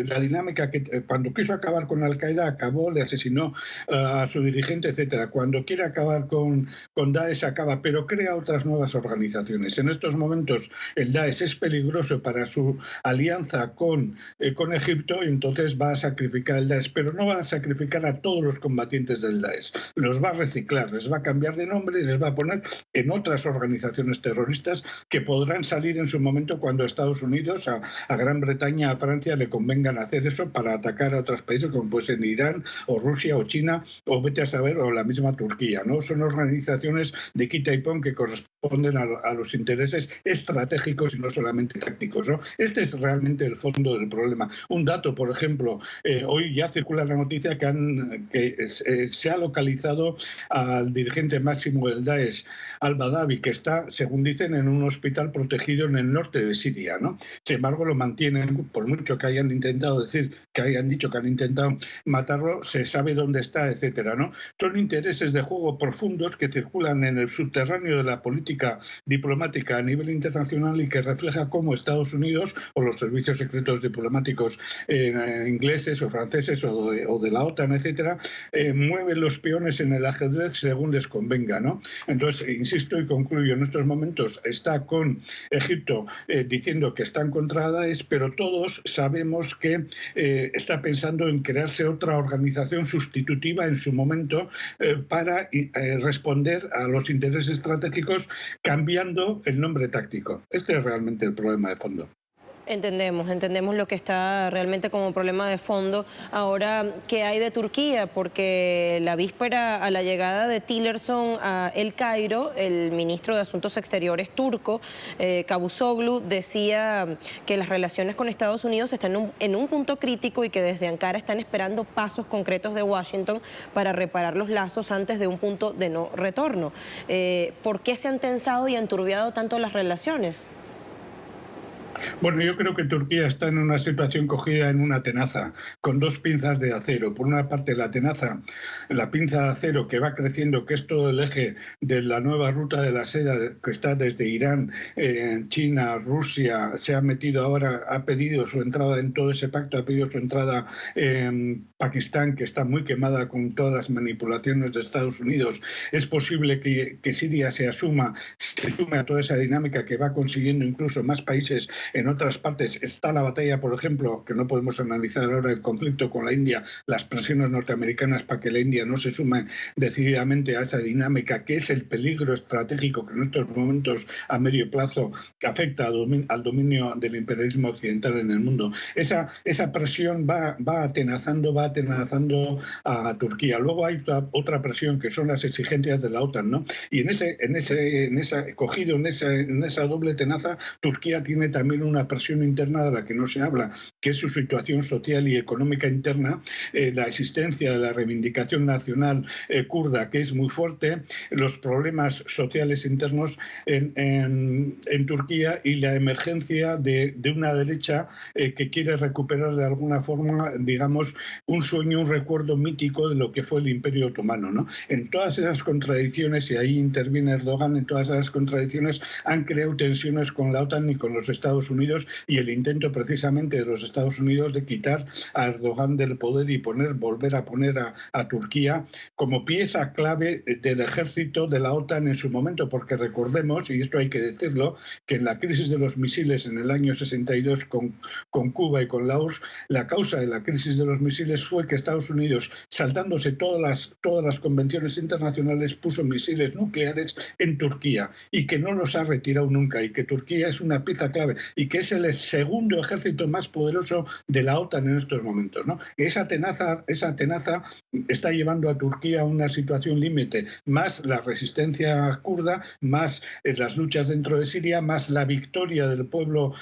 la dinámica que cuando quiso acabar con Al-Qaeda acabó, le asesinó a su dirigente, etcétera. Cuando quiere acabar con Daesh acaba, pero crea otras nuevas organizaciones. En estos momentos el Daesh es peligroso para su alianza con Egipto, y entonces va a sacrificar el Daesh, pero no va a sacrificar a todos los combatientes del Daesh. Los va a reciclar, les va a cambiar de nombre y les va a poner en otras organizaciones terroristas que podrán salir en su momento cuando a Estados Unidos, a Gran Bretaña, a Francia le convengan hacer eso para atacar a otros países como puede ser Irán o Rusia o China o vete a saber o la misma Turquía, ¿no? Son organizaciones de quita y pon que corresponden a los intereses estratégicos y no solamente tácticos, ¿no? Este es realmente el fondo del problema. Un dato, por ejemplo, hoy ya circula la noticia que se ha localizado al dirigente máximo del Daesh, al-Badawi, que está, según dicen, en un hospital protegido en el norte de Siria, ¿no? Sin embargo, lo mantienen, por mucho que hayan intentado decir, que hayan dicho que han intentado matarlo, se sabe dónde está, etcétera, ¿no? Son intereses de juego profundos que circulan en el subterráneo de la política diplomática a nivel internacional y que refleja cómo Estados Unidos o los servicios secretos diplomáticos ingleses o franceses o de la OTAN, etcétera, mueven los peones en el ajedrez según les convenga, ¿no? Entonces, insisto y concluyo, en estos momentos está con Egipto diciendo que están contra Daesh, pero todos sabemos que está pensando en crearse otra organización sustitutiva en su momento para responder a los intereses estratégicos cambiando el nombre táctico. Este es realmente el problema de fondo. Entendemos lo que está realmente como problema de fondo. Ahora, ¿qué hay de Turquía? Porque la víspera a la llegada de Tillerson a El Cairo, el ministro de Asuntos Exteriores turco, Cavusoglu, decía que las relaciones con Estados Unidos están en un punto crítico y que desde Ankara están esperando pasos concretos de Washington para reparar los lazos antes de un punto de no retorno. ¿Por qué se han tensado y enturbiado tanto las relaciones? Bueno, yo creo que Turquía está en una situación cogida en una tenaza, con dos pinzas de acero. Por una parte, la tenaza, la pinza de acero que va creciendo, que es todo el eje de la nueva ruta de la seda que está desde Irán, China, Rusia, se ha metido ahora, ha pedido su entrada en todo ese pacto, ha pedido su entrada en Pakistán, que está muy quemada con todas las manipulaciones de Estados Unidos. Es posible que Siria se sume a toda esa dinámica que va consiguiendo incluso más países en otras partes. Está la batalla, por ejemplo, que no podemos analizar ahora, el conflicto con la India, las presiones norteamericanas para que la India no se sume decididamente a esa dinámica, que es el peligro estratégico que en estos momentos a medio plazo que afecta al dominio del imperialismo occidental en el mundo. Esa presión va atenazando a Turquía. Luego hay otra presión que son las exigencias de la OTAN, ¿no? Y en esa doble tenaza, Turquía tiene también una presión interna de la que no se habla, que es su situación social y económica interna, la existencia de la reivindicación nacional kurda, que es muy fuerte, los problemas sociales internos en Turquía y la emergencia de una derecha que quiere recuperar de alguna forma, digamos, un sueño, un recuerdo mítico de lo que fue el Imperio Otomano, ¿no? En todas esas contradicciones, y ahí interviene Erdogan, en todas esas contradicciones han creado tensiones con la OTAN y con los Estados Unidos, y el intento precisamente de los Estados Unidos de quitar a Erdogan del poder y volver a poner a Turquía como pieza clave del ejército de la OTAN en su momento, porque recordemos, y esto hay que decirlo, que en la crisis de los misiles en el año 62 con Cuba y con la URSS, la causa de la crisis de los misiles fue que Estados Unidos, saltándose todas las convenciones internacionales, puso misiles nucleares en Turquía y que no los ha retirado nunca, y que Turquía es una pieza clave y que es el segundo ejército más poderoso de la OTAN en estos momentos, ¿no? Esa tenaza está llevando a Turquía a una situación límite, más la resistencia kurda, más las luchas dentro de Siria, más la victoria del pueblo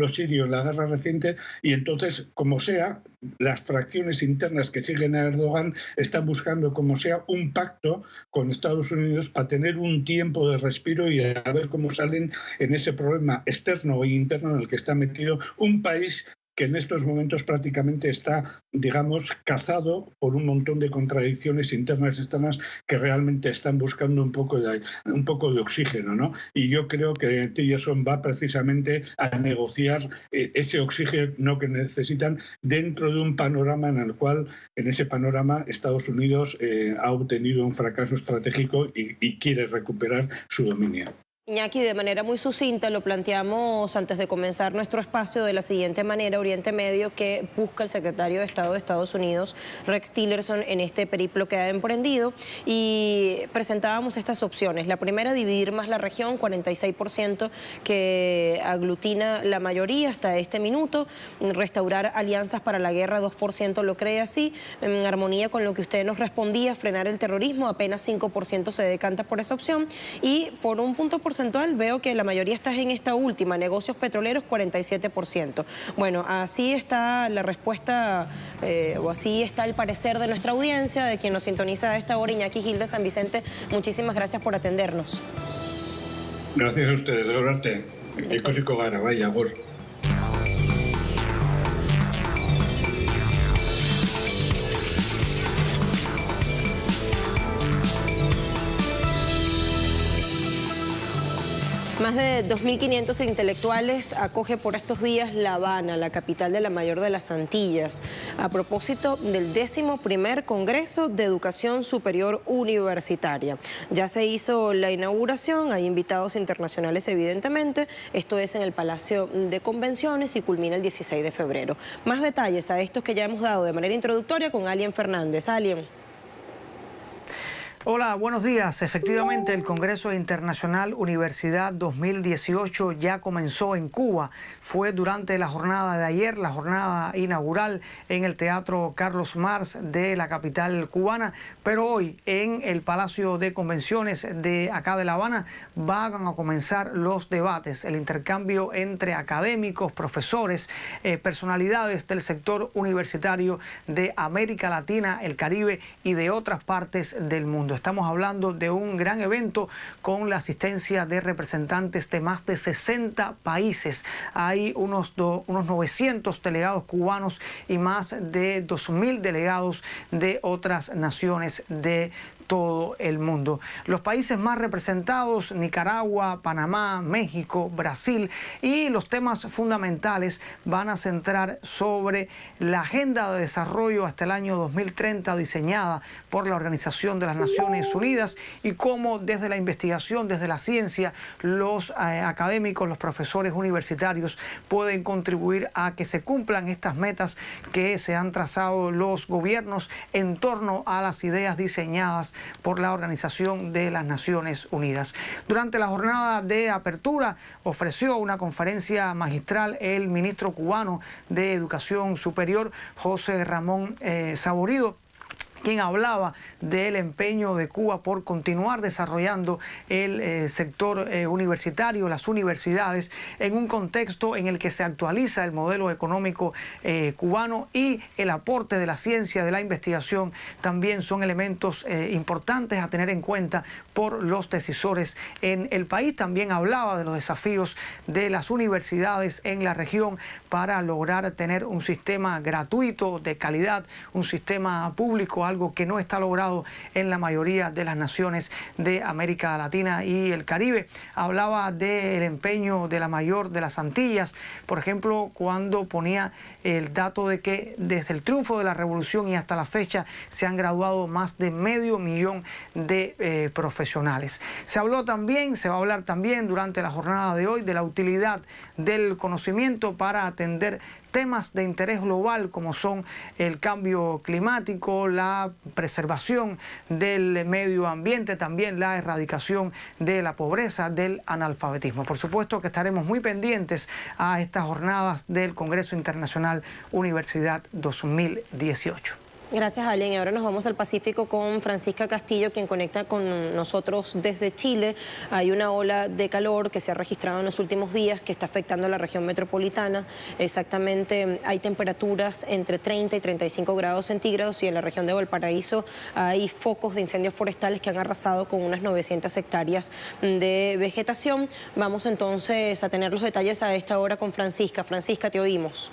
sirio en la guerra reciente, y entonces, como sea, las fracciones internas que siguen a Erdogan están buscando, como sea, un pacto con Estados Unidos para tener un tiempo de respiro y a ver cómo salen en ese problema externo e interno en el que está metido un país que en estos momentos prácticamente está, digamos, cazado por un montón de contradicciones internas y externas que realmente están buscando un poco de oxígeno, ¿no? Y yo creo que Tillerson va precisamente a negociar ese oxígeno que necesitan dentro de un panorama en el cual, en ese panorama, Estados Unidos ha obtenido un fracaso estratégico y quiere recuperar su dominio. Iñaki, de manera muy sucinta lo planteamos antes de comenzar nuestro espacio de la siguiente manera: Oriente Medio, que busca el secretario de Estado de Estados Unidos, Rex Tillerson, en este periplo que ha emprendido, y presentábamos estas opciones. La primera, dividir más la región, 46% que aglutina la mayoría hasta este minuto; restaurar alianzas para la guerra, 2% lo cree así, en armonía con lo que usted nos respondía, frenar el terrorismo, apenas 5% se decanta por esa opción, y por un punto porcentual veo que la mayoría está en esta última, negocios petroleros, 47%. Bueno, así está la respuesta, o así está el parecer de nuestra audiencia, de quien nos sintoniza a esta hora. Iñaki Gil de San Vicente, muchísimas gracias por atendernos. Gracias a ustedes, de verdad. Ecosiko gara, vaya, agur. Más de 2.500 intelectuales acoge por estos días La Habana, la capital de la mayor de las Antillas, a propósito del 11º Congreso de Educación Superior Universitaria. Ya se hizo la inauguración, hay invitados internacionales evidentemente, esto es en el Palacio de Convenciones y culmina el 16 de febrero. Más detalles a estos que ya hemos dado de manera introductoria con Alien Fernández. Alien. Hola, buenos días. Efectivamente, el Congreso Internacional Universidad 2018 ya comenzó en Cuba. Fue durante la jornada de ayer, la jornada inaugural en el Teatro Carlos Marx de la capital cubana, pero hoy en el Palacio de Convenciones de acá de La Habana van a comenzar los debates, el intercambio entre académicos, profesores, personalidades del sector universitario de América Latina, el Caribe y de otras partes del mundo. Estamos hablando de un gran evento con la asistencia de representantes de más de 60 países. Hay unos 900 delegados cubanos y más de 2.000 delegados de otras naciones de todo el mundo. Los países más representados: Nicaragua, Panamá, México, Brasil, y los temas fundamentales van a centrar sobre la agenda de desarrollo hasta el año 2030 diseñada por la Organización de las Naciones Unidas y cómo desde la investigación, desde la ciencia, los académicos, los profesores universitarios pueden contribuir a que se cumplan estas metas que se han trazado los gobiernos en torno a las ideas diseñadas por la Organización de las Naciones Unidas. Durante la jornada de apertura ofreció una conferencia magistral el ministro cubano de Educación Superior, José Ramón Saborido, quien hablaba del empeño de Cuba por continuar desarrollando el sector universitario, las universidades, en un contexto en el que se actualiza el modelo económico cubano, y el aporte de la ciencia, de la investigación, también son elementos importantes a tener en cuenta por los decisores en el país. También hablaba de los desafíos de las universidades en la región para lograr tener un sistema gratuito, de calidad, un sistema público, algo que no está logrado en la mayoría de las naciones de América Latina y el Caribe. Hablaba del empeño de la mayor de las Antillas, por ejemplo, cuando ponía el dato de que desde el triunfo de la revolución y hasta la fecha se han graduado más de 500,000 de profesionales. Se va a hablar también durante la jornada de hoy de la utilidad del conocimiento para atender temas de interés global como son el cambio climático, la preservación del medio ambiente, también la erradicación de la pobreza, del analfabetismo. Por supuesto que estaremos muy pendientes a estas jornadas del Congreso Internacional Universidad 2018. Gracias, Alien. Ahora nos vamos al Pacífico con Francisca Castillo, quien conecta con nosotros desde Chile. Hay una ola de calor que se ha registrado en los últimos días que está afectando a la región metropolitana. Exactamente, hay temperaturas entre 30 y 35 grados centígrados, y en la región de Valparaíso hay focos de incendios forestales que han arrasado con unas 900 hectáreas de vegetación. Vamos entonces a tener los detalles a esta hora con Francisca. Francisca, te oímos.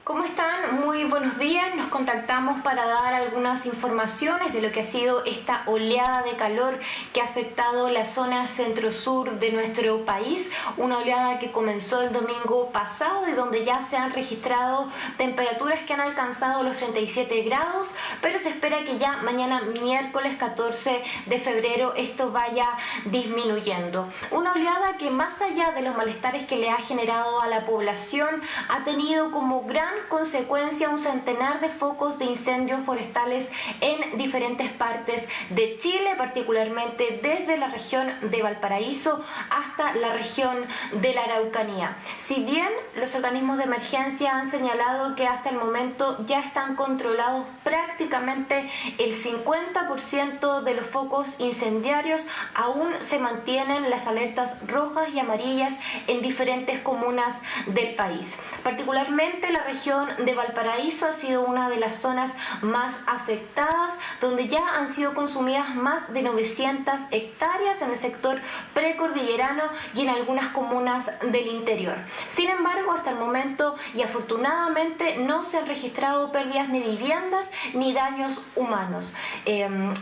¿Cómo están? Muy buenos días. Nos contactamos para dar algunas informaciones de lo que ha sido esta oleada de calor que ha afectado la zona centro-sur de nuestro país. Una oleada que comenzó el domingo pasado y donde ya se han registrado temperaturas que han alcanzado los 37 grados, pero se espera que ya mañana miércoles 14 de febrero esto vaya disminuyendo. Una oleada que más allá de los malestares que le ha generado a la población, ha tenido como gran consecuencia un centenar de focos de incendios forestales en diferentes partes de Chile, particularmente desde la región de Valparaíso hasta la región de la Araucanía. Si bien los organismos de emergencia han señalado que hasta el momento ya están controlados prácticamente el 50% de los focos incendiarios, aún se mantienen las alertas rojas y amarillas en diferentes comunas del país. Particularmente la región de Valparaíso ha sido una de las zonas más afectadas, donde ya han sido consumidas más de 900 hectáreas en el sector precordillerano y en algunas comunas del interior. Sin embargo, hasta el momento y afortunadamente no se han registrado pérdidas ni viviendas ni daños humanos.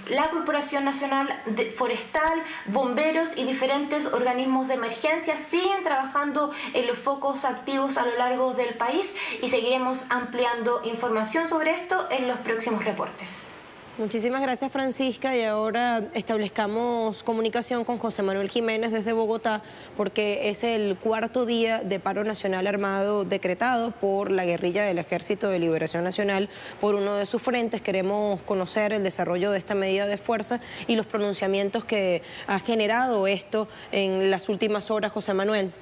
La Corporación Nacional Forestal, bomberos y diferentes organismos de emergencia siguen trabajando en los focos activos a lo largo del país y seguiremos ampliando información sobre esto en los próximos reportes. Muchísimas gracias, Francisca, y ahora establezcamos comunicación con José Manuel Jiménez desde Bogotá, porque es el cuarto día de paro nacional armado decretado por la guerrilla del Ejército de Liberación Nacional por uno de sus frentes. Queremos conocer el desarrollo de esta medida de fuerza y los pronunciamientos que ha generado esto en las últimas horas, José Manuel.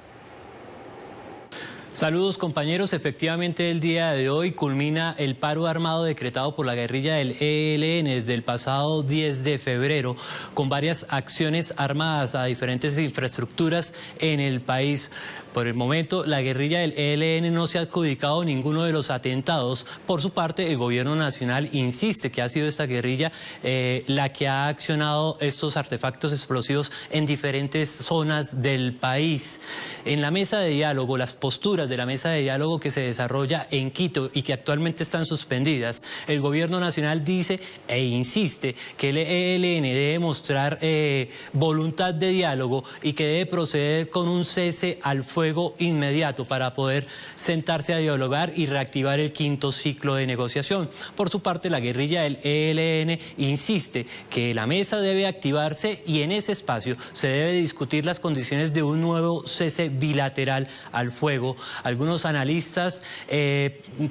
Saludos, compañeros. Efectivamente, el día de hoy culmina el paro armado decretado por la guerrilla del ELN desde el pasado 10 de febrero, con varias acciones armadas a diferentes infraestructuras en el país. Por el momento, la guerrilla del ELN no se ha adjudicado ninguno de los atentados. Por su parte, el gobierno nacional insiste que ha sido esta guerrilla la que ha accionado estos artefactos explosivos en diferentes zonas del país. En la mesa de diálogo, las posturas de la mesa de diálogo que se desarrolla en Quito y que actualmente están suspendidas, el gobierno nacional dice e insiste que el ELN debe mostrar voluntad de diálogo y que debe proceder con un cese al fuego inmediato para poder sentarse a dialogar y reactivar el quinto ciclo de negociación. Por su parte, la guerrilla del ELN insiste que la mesa debe activarse y en ese espacio se debe discutir las condiciones de un nuevo cese bilateral al fuego. Algunos analistas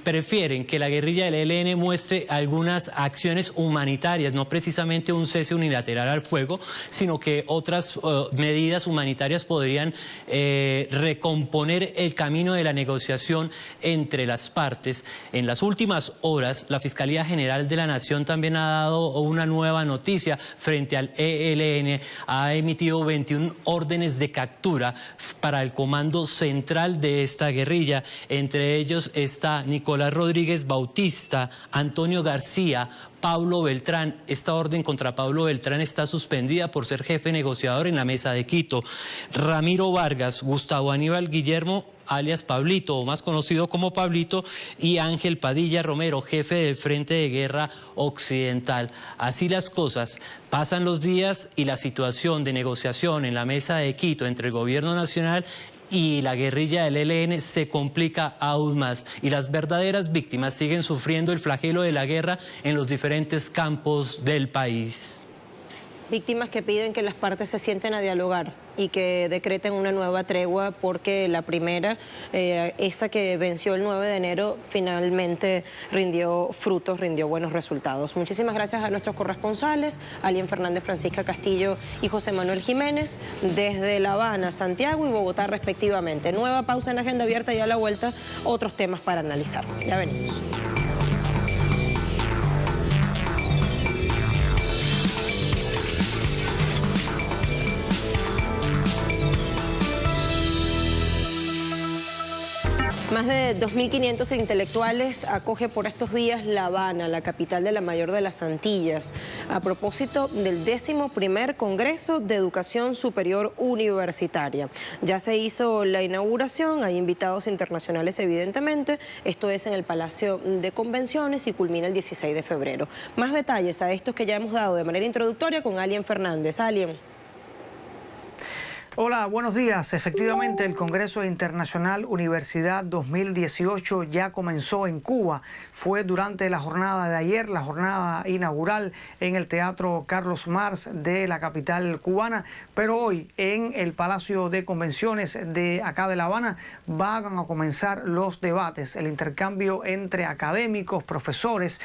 prefieren que la guerrilla del ELN muestre algunas acciones humanitarias, no precisamente un cese unilateral al fuego, sino que otras medidas humanitarias podrían recomponer el camino de la negociación entre las partes. En las últimas horas, la Fiscalía General de la Nación también ha dado una nueva noticia frente al ELN. Ha emitido 21 órdenes de captura para el comando central de esta guerrilla. Entre ellos está Nicolás Rodríguez Bautista, Antonio García, Pablo Beltrán. Esta orden contra Pablo Beltrán está suspendida por ser jefe negociador en la mesa de Quito. Ramiro Vargas, Gustavo Aníbal Guillermo, alias Pablito, o más conocido como Pablito, y Ángel Padilla Romero, jefe del Frente de Guerra Occidental. Así las cosas, pasan los días y la situación de negociación en la mesa de Quito entre el gobierno nacional y la guerrilla del ELN se complica aún más y las verdaderas víctimas siguen sufriendo el flagelo de la guerra en los diferentes campos del país. Víctimas que piden que las partes se sienten a dialogar y que decreten una nueva tregua, porque la primera, esa que venció el 9 de enero, finalmente rindió frutos, rindió buenos resultados. Muchísimas gracias a nuestros corresponsales, Alien Fernández, Francisca Castillo y José Manuel Jiménez, desde La Habana, Santiago y Bogotá respectivamente. Nueva pausa en Agenda Abierta y a la vuelta otros temas para analizar. Ya venimos. Más de 2.500 intelectuales acoge por estos días La Habana, la capital de la mayor de las Antillas, a propósito del 11º Congreso de Educación Superior Universitaria. Ya se hizo la inauguración, hay invitados internacionales evidentemente, esto es en el Palacio de Convenciones y culmina el 16 de febrero. Más detalles a estos que ya hemos dado de manera introductoria con Alien Fernández. Alien. Hola, buenos días. Efectivamente, el Congreso Internacional Universidad 2018 ya comenzó en Cuba. Fue durante la jornada de ayer, la jornada inaugural en el Teatro Carlos Marx de la capital cubana, pero hoy en el Palacio de Convenciones de acá de La Habana van a comenzar los debates, el intercambio entre académicos, profesores,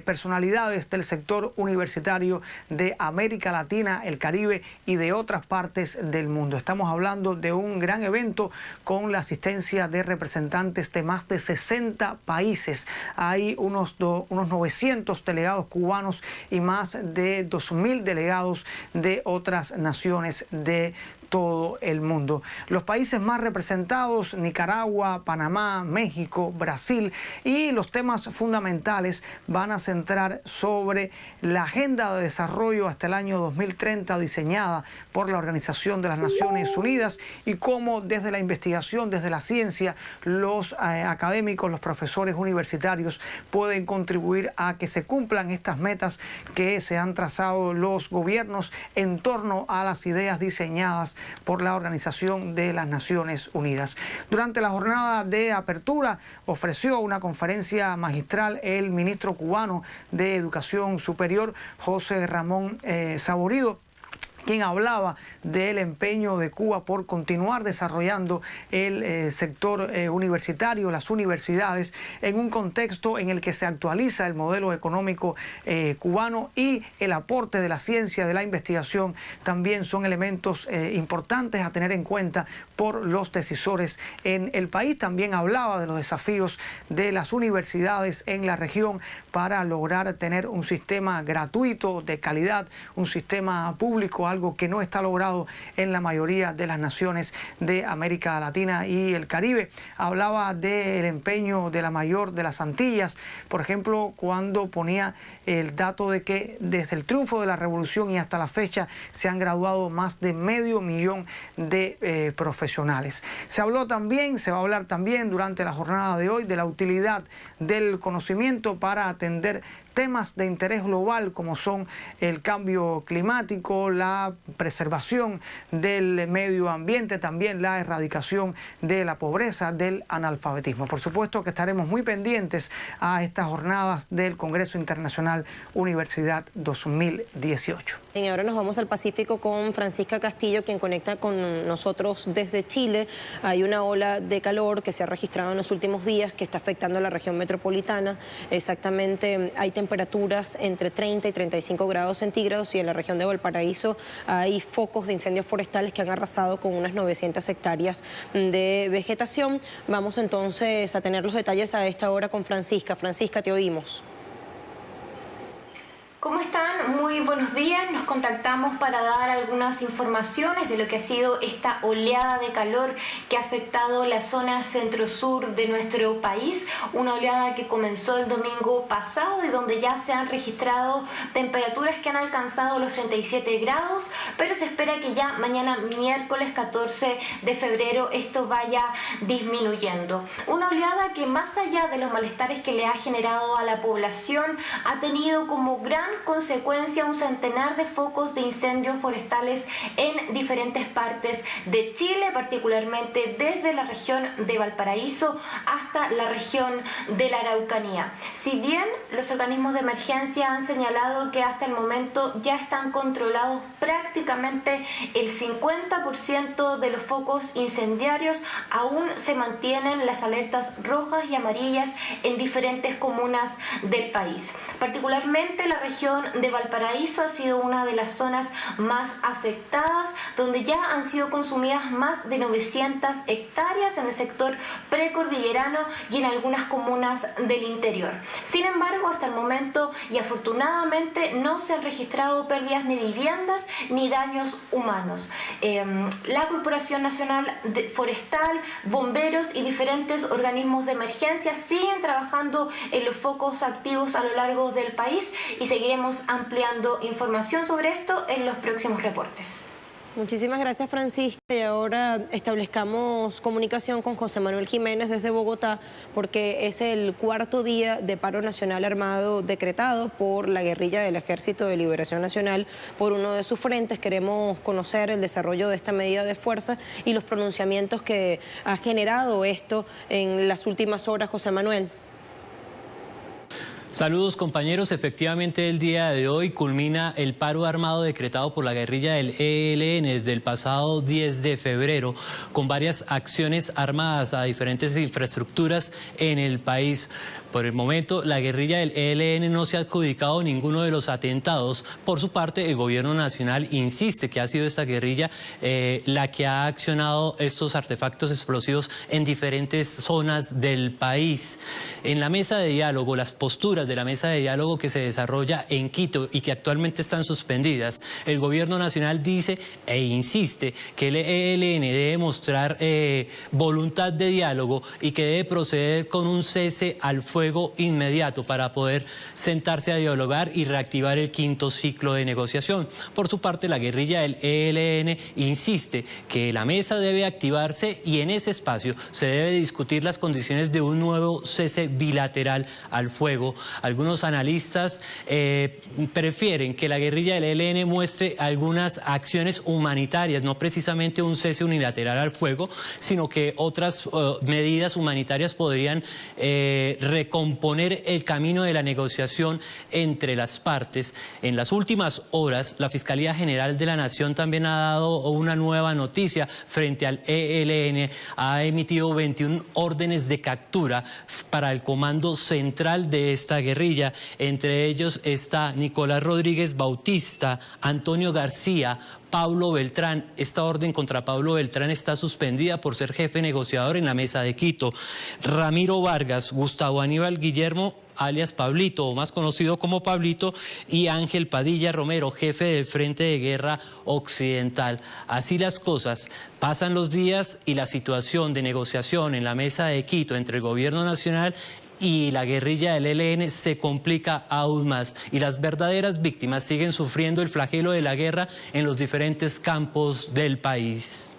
personalidades del sector universitario de América Latina, el Caribe y de otras partes del mundo. Estamos hablando de un gran evento con la asistencia de representantes de más de 60 países. Hay unos 900 delegados cubanos y más de 2.000 delegados de otras naciones de todo el mundo. Los países más representados: Nicaragua, Panamá, México, Brasil, y los temas fundamentales van a centrar sobre la agenda de desarrollo hasta el año 2030 diseñada por la Organización de las Naciones Unidas y cómo desde la investigación, desde la ciencia, los académicos, los profesores universitarios pueden contribuir a que se cumplan estas metas que se han trazado los gobiernos en torno a las ideas diseñadas por la Organización de las Naciones Unidas. Durante la jornada de apertura ofreció una conferencia magistral el ministro cubano de Educación Superior, José Ramón Saborido, quien hablaba del empeño de Cuba por continuar desarrollando el sector universitario, las universidades, en un contexto en el que se actualiza el modelo económico cubano, y el aporte de la ciencia, de la investigación, también son elementos importantes a tener en cuenta por los decisores en el país. También hablaba de los desafíos de las universidades en la región para lograr tener un sistema gratuito, de calidad, un sistema público, algo que no está logrado en la mayoría de las naciones de América Latina y el Caribe. Hablaba del empeño de la mayor de las Antillas, por ejemplo, cuando ponía el dato de que desde el triunfo de la revolución y hasta la fecha se han graduado más de 500,000 de profesionales. Se va a hablar también durante la jornada de hoy de la utilidad del conocimiento para atender temas de interés global como son el cambio climático, la preservación del medio ambiente, también la erradicación de la pobreza, del analfabetismo. Por supuesto que estaremos muy pendientes a estas jornadas del Congreso Internacional Universidad 2018. Y ahora nos vamos al Pacífico con Francisca Castillo, quien conecta con nosotros desde Chile. Hay una ola de calor que se ha registrado en los últimos días que está afectando a la región metropolitana. Exactamente, hay temperaturas entre 30 y 35 grados centígrados, y en la región de Valparaíso hay focos de incendios forestales que han arrasado con unas 900 hectáreas de vegetación. Vamos entonces a tener los detalles a esta hora con Francisca. Francisca, te oímos. ¿Cómo están? Muy buenos días. Nos contactamos para dar algunas informaciones de lo que ha sido esta oleada de calor que ha afectado la zona centro-sur de nuestro país. Una oleada que comenzó el domingo pasado y donde ya se han registrado temperaturas que han alcanzado los 37 grados, pero se espera que ya mañana miércoles 14 de febrero esto vaya disminuyendo. Una oleada que, más allá de los malestares que le ha generado a la población, ha tenido como gran consecuencia un centenar de focos de incendios forestales en diferentes partes de Chile, particularmente desde la región de Valparaíso hasta la región de la Araucanía. Si bien los organismos de emergencia han señalado que hasta el momento ya están controlados prácticamente el 50% de los focos incendiarios, aún se mantienen las alertas rojas y amarillas en diferentes comunas del país. Particularmente la región de Valparaíso ha sido una de las zonas más afectadas, donde ya han sido consumidas más de 900 hectáreas en el sector precordillerano y en algunas comunas del interior. Sin embargo, hasta el momento y afortunadamente no se han registrado pérdidas ni viviendas ni daños humanos. la Corporación Nacional Forestal, bomberos y diferentes organismos de emergencia siguen trabajando en los focos activos a lo largo del país y seguiremos ampliando información sobre esto en los próximos reportes. Muchísimas gracias, Francisca. Y ahora establezcamos comunicación con José Manuel Jiménez desde Bogotá, porque es el cuarto día de paro nacional armado decretado por la guerrilla del Ejército de Liberación Nacional por uno de sus frentes. Queremos conocer el desarrollo de esta medida de fuerza y los pronunciamientos que ha generado esto en las últimas horas, José Manuel. Saludos, compañeros. Efectivamente, el día de hoy culmina el paro armado decretado por la guerrilla del ELN desde el pasado 10 de febrero, con varias acciones armadas a diferentes infraestructuras en el país. Por el momento, la guerrilla del ELN no se ha adjudicado ninguno de los atentados. Por su parte, el gobierno nacional insiste que ha sido esta guerrilla la que ha accionado estos artefactos explosivos en diferentes zonas del país. En la mesa de diálogo, las posturas de la mesa de diálogo que se desarrolla en Quito y que actualmente están suspendidas, el gobierno nacional dice e insiste que el ELN debe mostrar voluntad de diálogo y que debe proceder con un cese al fuego inmediato para poder sentarse a dialogar y reactivar el quinto ciclo de negociación. Por su parte, la guerrilla del ELN insiste que la mesa debe activarse y en ese espacio se debe discutir las condiciones de un nuevo cese bilateral al fuego. Algunos analistas prefieren que la guerrilla del ELN muestre algunas acciones humanitarias, no precisamente un cese unilateral al fuego, sino que otras medidas humanitarias podrían recomponer el camino de la negociación entre las partes. En las últimas horas, la Fiscalía General de la Nación también ha dado una nueva noticia frente al ELN. Ha emitido 21 órdenes de captura para el comando central de esta guerrilla. Entre ellos está Nicolás Rodríguez Bautista, Antonio García, Pablo Beltrán. Esta orden contra Pablo Beltrán está suspendida por ser jefe negociador en la mesa de Quito. Ramiro Vargas, Gustavo Aníbal Guillermo, alias Pablito, o más conocido como Pablito, y Ángel Padilla Romero, jefe del Frente de Guerra Occidental. Así las cosas, pasan los días y la situación de negociación en la mesa de Quito entre el gobierno nacional y la guerrilla del ELN se complica aún más y las verdaderas víctimas siguen sufriendo el flagelo de la guerra en los diferentes campos del país.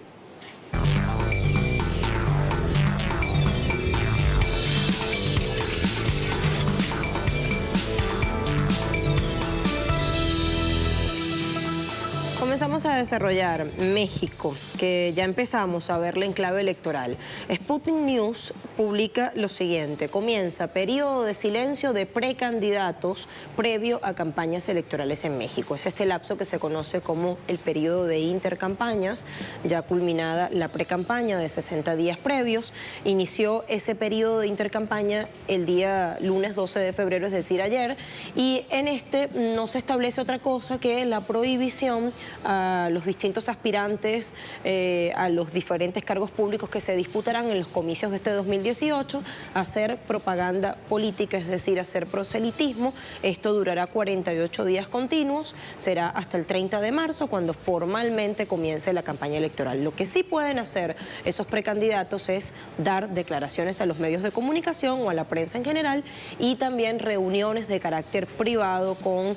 Comenzamos a desarrollar México, que ya empezamos a verla en clave electoral. Sputnik News publica lo siguiente: comienza periodo de silencio de precandidatos previo a campañas electorales en México. Es este lapso que se conoce como el periodo de intercampañas, ya culminada la precampaña de 60 días previos. Inició ese periodo de intercampaña el día lunes 12 de febrero, es decir, ayer, y en este no se establece otra cosa que la prohibición a los distintos aspirantes a los diferentes cargos públicos que se disputarán en los comicios de este 2018 a hacer propaganda política, es decir, hacer proselitismo. Esto durará 48 días continuos, será hasta el 30 de marzo cuando formalmente comience la campaña electoral. Lo que sí pueden hacer esos precandidatos es dar declaraciones a los medios de comunicación o a la prensa en general y también reuniones de carácter privado con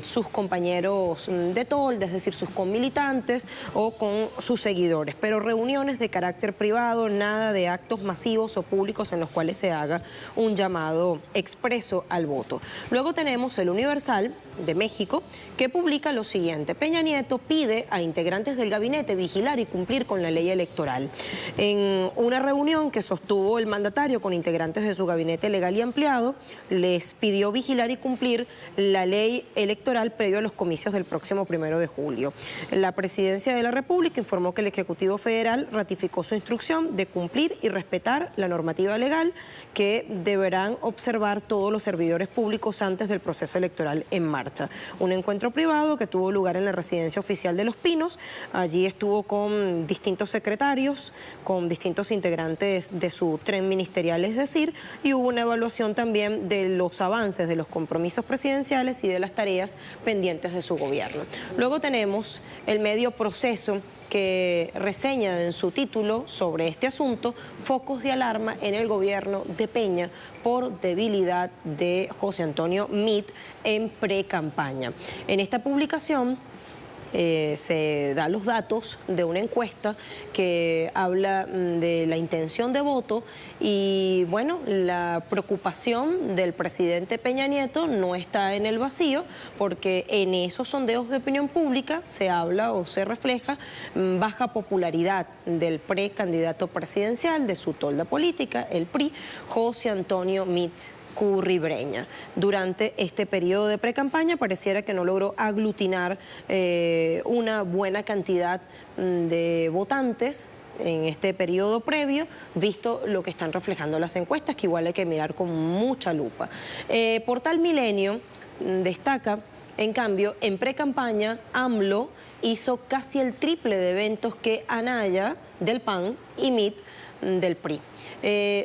sus compañeros de tolda, es decir, sus comilitantes o con sus seguidores, pero reuniones de carácter privado, nada de actos masivos o públicos en los cuales se haga un llamado expreso al voto. Luego tenemos el Universal de México, que publica lo siguiente: Peña Nieto pide a integrantes del gabinete vigilar y cumplir con la ley electoral. En una reunión que sostuvo el mandatario con integrantes de su gabinete legal y ampliado, les pidió vigilar y cumplir la ley electoral previo a los comicios del próximo 1 de julio. La Presidencia de la República informó que el Ejecutivo Federal ratificó su instrucción de cumplir y respetar la normativa legal que deberán observar todos los servidores públicos antes del proceso electoral en marcha. Un encuentro privado que tuvo lugar en la residencia oficial de Los Pinos. Allí estuvo con distintos secretarios, con distintos integrantes de su tren ministerial, es decir, y hubo una evaluación también de los avances de los compromisos presidenciales y de las tareas pendientes de su gobierno. Luego Luego tenemos el medio Proceso, que reseña en su título sobre este asunto focos de alarma en el gobierno de Peña por debilidad de José Antonio Meade en pre-campaña. En esta publicación se dan los datos de una encuesta que habla de la intención de voto y, bueno, la preocupación del presidente Peña Nieto no está en el vacío, porque en esos sondeos de opinión pública se habla o se refleja baja popularidad del precandidato presidencial de su tolda política, el PRI, José Antonio Meade Curribreña. Durante este periodo de precampaña pareciera que no logró aglutinar una buena cantidad de votantes en este periodo previo, visto lo que están reflejando las encuestas, que igual hay que mirar con mucha lupa. Portal Milenio destaca, en cambio, en precampaña, AMLO hizo casi el triple de eventos que Anaya del PAN y Meade del PRI.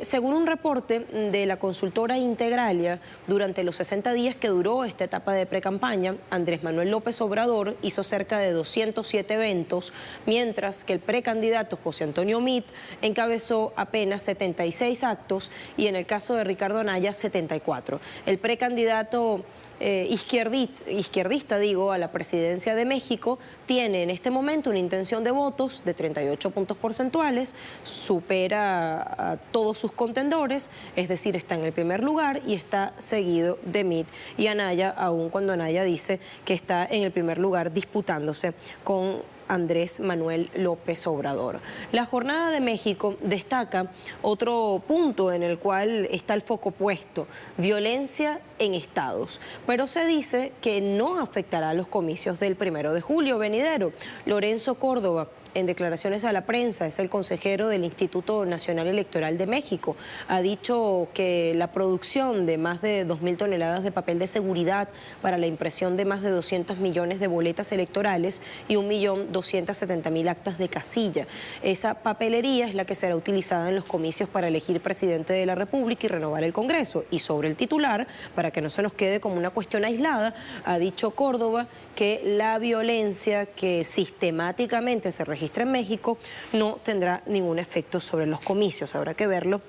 Según un reporte de la consultora Integralia, durante los 60 días que duró esta etapa de precampaña, Andrés Manuel López Obrador hizo cerca de 207 eventos, mientras que el precandidato José Antonio Meade encabezó apenas 76 actos y en el caso de Ricardo Anaya 74. El precandidato izquierdista, a la presidencia de México, tiene en este momento una intención de votos de 38 puntos porcentuales, supera a todos sus contendores, es decir, está en el primer lugar y está seguido de Meade y Anaya, aun cuando Anaya dice que está en el primer lugar disputándose con Andrés Manuel López Obrador. La Jornada de México destaca otro punto en el cual está el foco puesto: violencia en estados. Pero se dice que no afectará a los comicios del 1 de julio venidero. Lorenzo Córdoba, en declaraciones a la prensa, es el consejero del Instituto Nacional Electoral de México, ha dicho que la producción de más de 2.000 toneladas de papel de seguridad para la impresión de más de 200 millones de boletas electorales y 1.270.000 actas de casilla. Esa papelería es la que será utilizada en los comicios para elegir presidente de la República y renovar el Congreso. Y sobre el titular, para que no se nos quede como una cuestión aislada, ha dicho Córdoba que la violencia que sistemáticamente se registra en México no tendrá ningún efecto sobre los comicios. Habrá que verlo.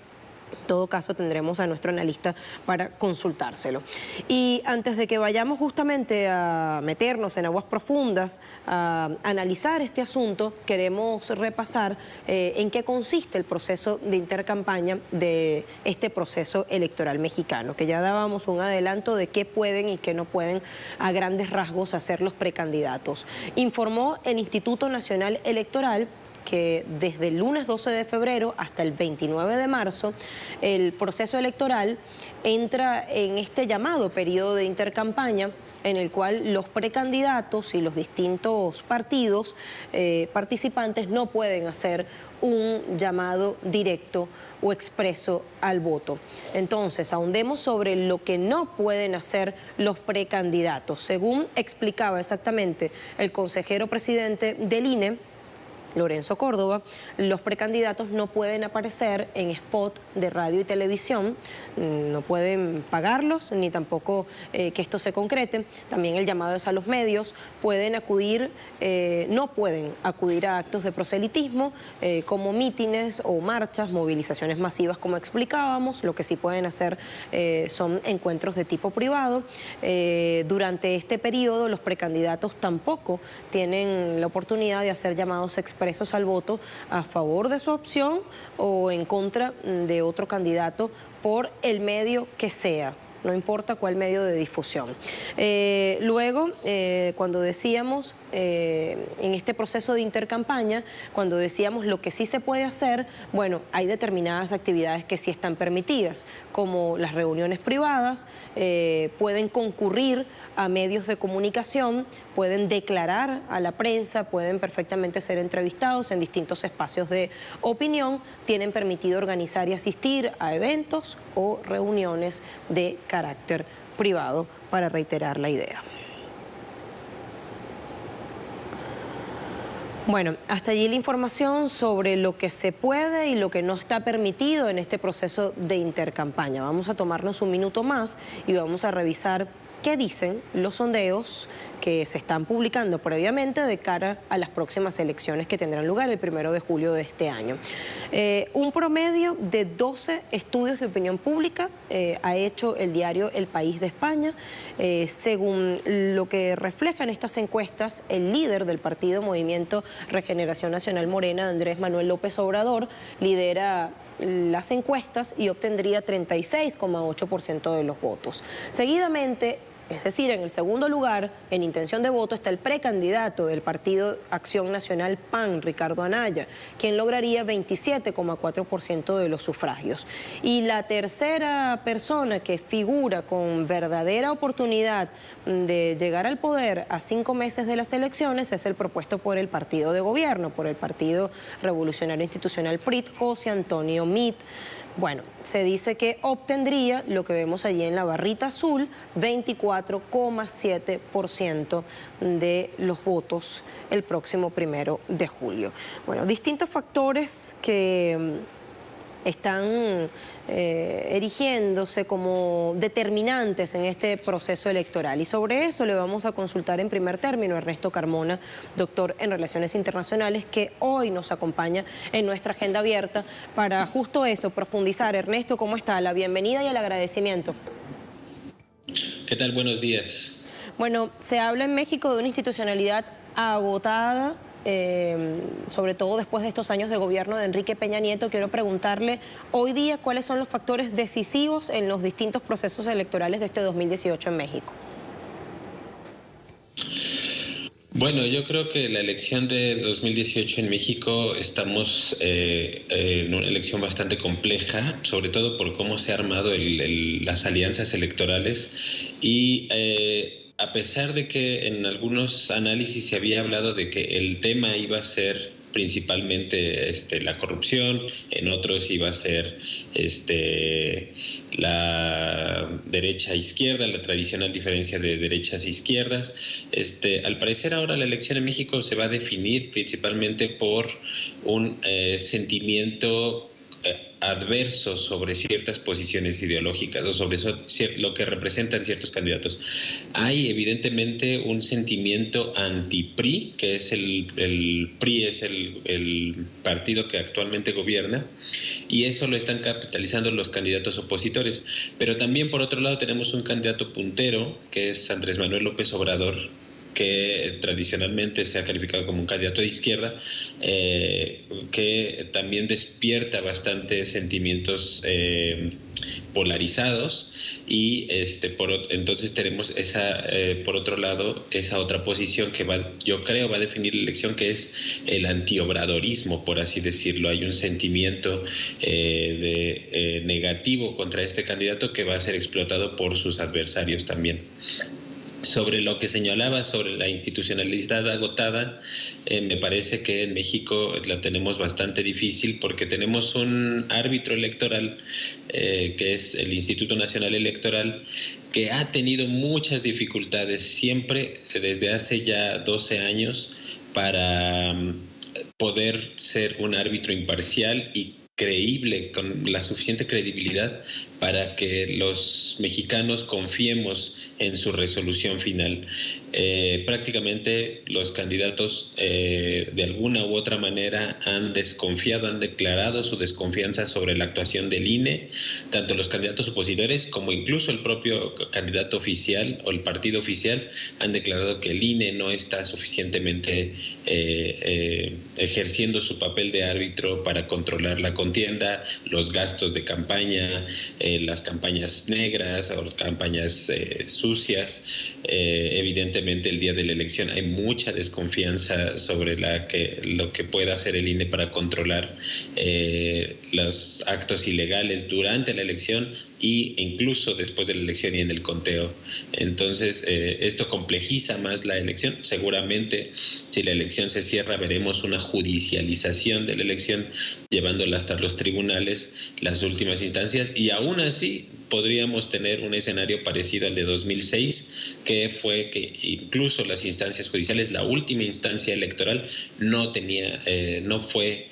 En todo caso, tendremos a nuestro analista para consultárselo. Y antes de que vayamos justamente a meternos en aguas profundas, a analizar este asunto, queremos repasar en qué consiste el proceso de intercampaña de este proceso electoral mexicano, que ya dábamos un adelanto de qué pueden y qué no pueden a grandes rasgos hacer los precandidatos. Informó el Instituto Nacional Electoral que desde el lunes 12 de febrero hasta el 29 de marzo, el proceso electoral entra en este llamado periodo de intercampaña, en el cual los precandidatos y los distintos partidos participantes no pueden hacer un llamado directo o expreso al voto. Entonces, ahondemos sobre lo que no pueden hacer los precandidatos. Según explicaba exactamente el consejero presidente del INE, Lorenzo Córdoba, los precandidatos no pueden aparecer en spot de radio y televisión, no pueden pagarlos ni tampoco que esto se concrete. También el llamado es a los medios, no pueden acudir a actos de proselitismo como mítines o marchas, movilizaciones masivas como explicábamos. Lo que sí pueden hacer son encuentros de tipo privado. Durante este periodo los precandidatos tampoco tienen la oportunidad de hacer llamados expresos al voto a favor de su opción o en contra de otro candidato por el medio que sea. No importa cuál medio de difusión. Luego, cuando decíamos, en este proceso de intercampaña, cuando decíamos lo que sí se puede hacer, bueno, hay determinadas actividades que sí están permitidas, como las reuniones privadas, pueden concurrir a medios de comunicación, pueden declarar a la prensa, pueden perfectamente ser entrevistados en distintos espacios de opinión, tienen permitido organizar y asistir a eventos o reuniones de carácter privado, para reiterar la idea. Bueno, hasta allí la información sobre lo que se puede y lo que no está permitido en este proceso de intercampaña. Vamos a tomarnos un minuto más y vamos a revisar ¿Qué dicen los sondeos que se están publicando previamente de cara a las próximas elecciones que tendrán lugar el 1 de julio de este año? Un promedio de 12 estudios de opinión pública ha hecho el diario El País de España. Según lo que reflejan estas encuestas, el líder del partido Movimiento Regeneración Nacional Morena, Andrés Manuel López Obrador, lidera las encuestas y obtendría 36,8% de los votos. Seguidamente, es decir, en el segundo lugar, en intención de voto, está el precandidato del Partido Acción Nacional PAN, Ricardo Anaya, quien lograría 27,4% de los sufragios. Y la tercera persona que figura con verdadera oportunidad de llegar al poder a 5 meses de las elecciones es el propuesto por el partido de gobierno, por el Partido Revolucionario Institucional PRIT, José Antonio Meade. Bueno, se dice que obtendría lo que vemos allí en la barrita azul, 24,7% de los votos el próximo 1 de julio. Bueno, distintos factores que están erigiéndose como determinantes en este proceso electoral. Y sobre eso le vamos a consultar en primer término a Ernesto Carmona, doctor en Relaciones Internacionales, que hoy nos acompaña en nuestra agenda abierta para justo eso, profundizar. Ernesto, ¿cómo está? La bienvenida y el agradecimiento. ¿Qué tal? Buenos días. Bueno, se habla en México de una institucionalidad agotada, sobre todo después de estos años de gobierno de Enrique Peña Nieto. Quiero preguntarle hoy día cuáles son los factores decisivos en los distintos procesos electorales de este 2018 en México. Bueno, yo creo que la elección de 2018 en México estamos en una elección bastante compleja, sobre todo por cómo se han armado las alianzas electorales y a pesar de que en algunos análisis se había hablado de que el tema iba a ser principalmente la corrupción, en otros iba a ser la derecha-izquierda, la tradicional diferencia de derechas e izquierdas. Al parecer ahora la elección en México se va a definir principalmente por un sentimiento adverso sobre ciertas posiciones ideológicas o sobre lo que representan ciertos candidatos. Hay evidentemente un sentimiento anti-PRI, que es el PRI es el partido que actualmente gobierna, y eso lo están capitalizando los candidatos opositores. Pero también por otro lado tenemos un candidato puntero, que es Andrés Manuel López Obrador, que tradicionalmente se ha calificado como un candidato de izquierda, que también despierta bastantes sentimientos polarizados y entonces tenemos por otro lado esa otra posición que yo creo va a definir la elección, que es el antiobradorismo, por así decirlo. Hay un sentimiento negativo contra este candidato que va a ser explotado por sus adversarios también. Sobre lo que señalaba sobre la institucionalidad agotada, me parece que en México la tenemos bastante difícil porque tenemos un árbitro electoral, que es el Instituto Nacional Electoral, que ha tenido muchas dificultades siempre desde hace ya 12 años para poder ser un árbitro imparcial y creíble, con la suficiente credibilidad para que los mexicanos confiemos en su resolución final. Prácticamente los candidatos de alguna u otra manera han desconfiado, han declarado su desconfianza sobre la actuación del INE, tanto los candidatos opositores como incluso el propio candidato oficial o el partido oficial han declarado que el INE no está suficientemente ejerciendo su papel de árbitro para controlar la contienda, los gastos de campaña, las campañas negras o campañas sucias. Evidentemente el día de la elección hay mucha desconfianza sobre lo que pueda hacer el INE para controlar los actos ilegales durante la elección e incluso después de la elección y en el conteo. Entonces esto complejiza más la elección. Seguramente si la elección se cierra veremos una judicialización de la elección, llevándola hasta los tribunales, las últimas instancias, y aún así podríamos tener un escenario parecido al de 2006, que fue que incluso las instancias judiciales, la última instancia electoral, no fue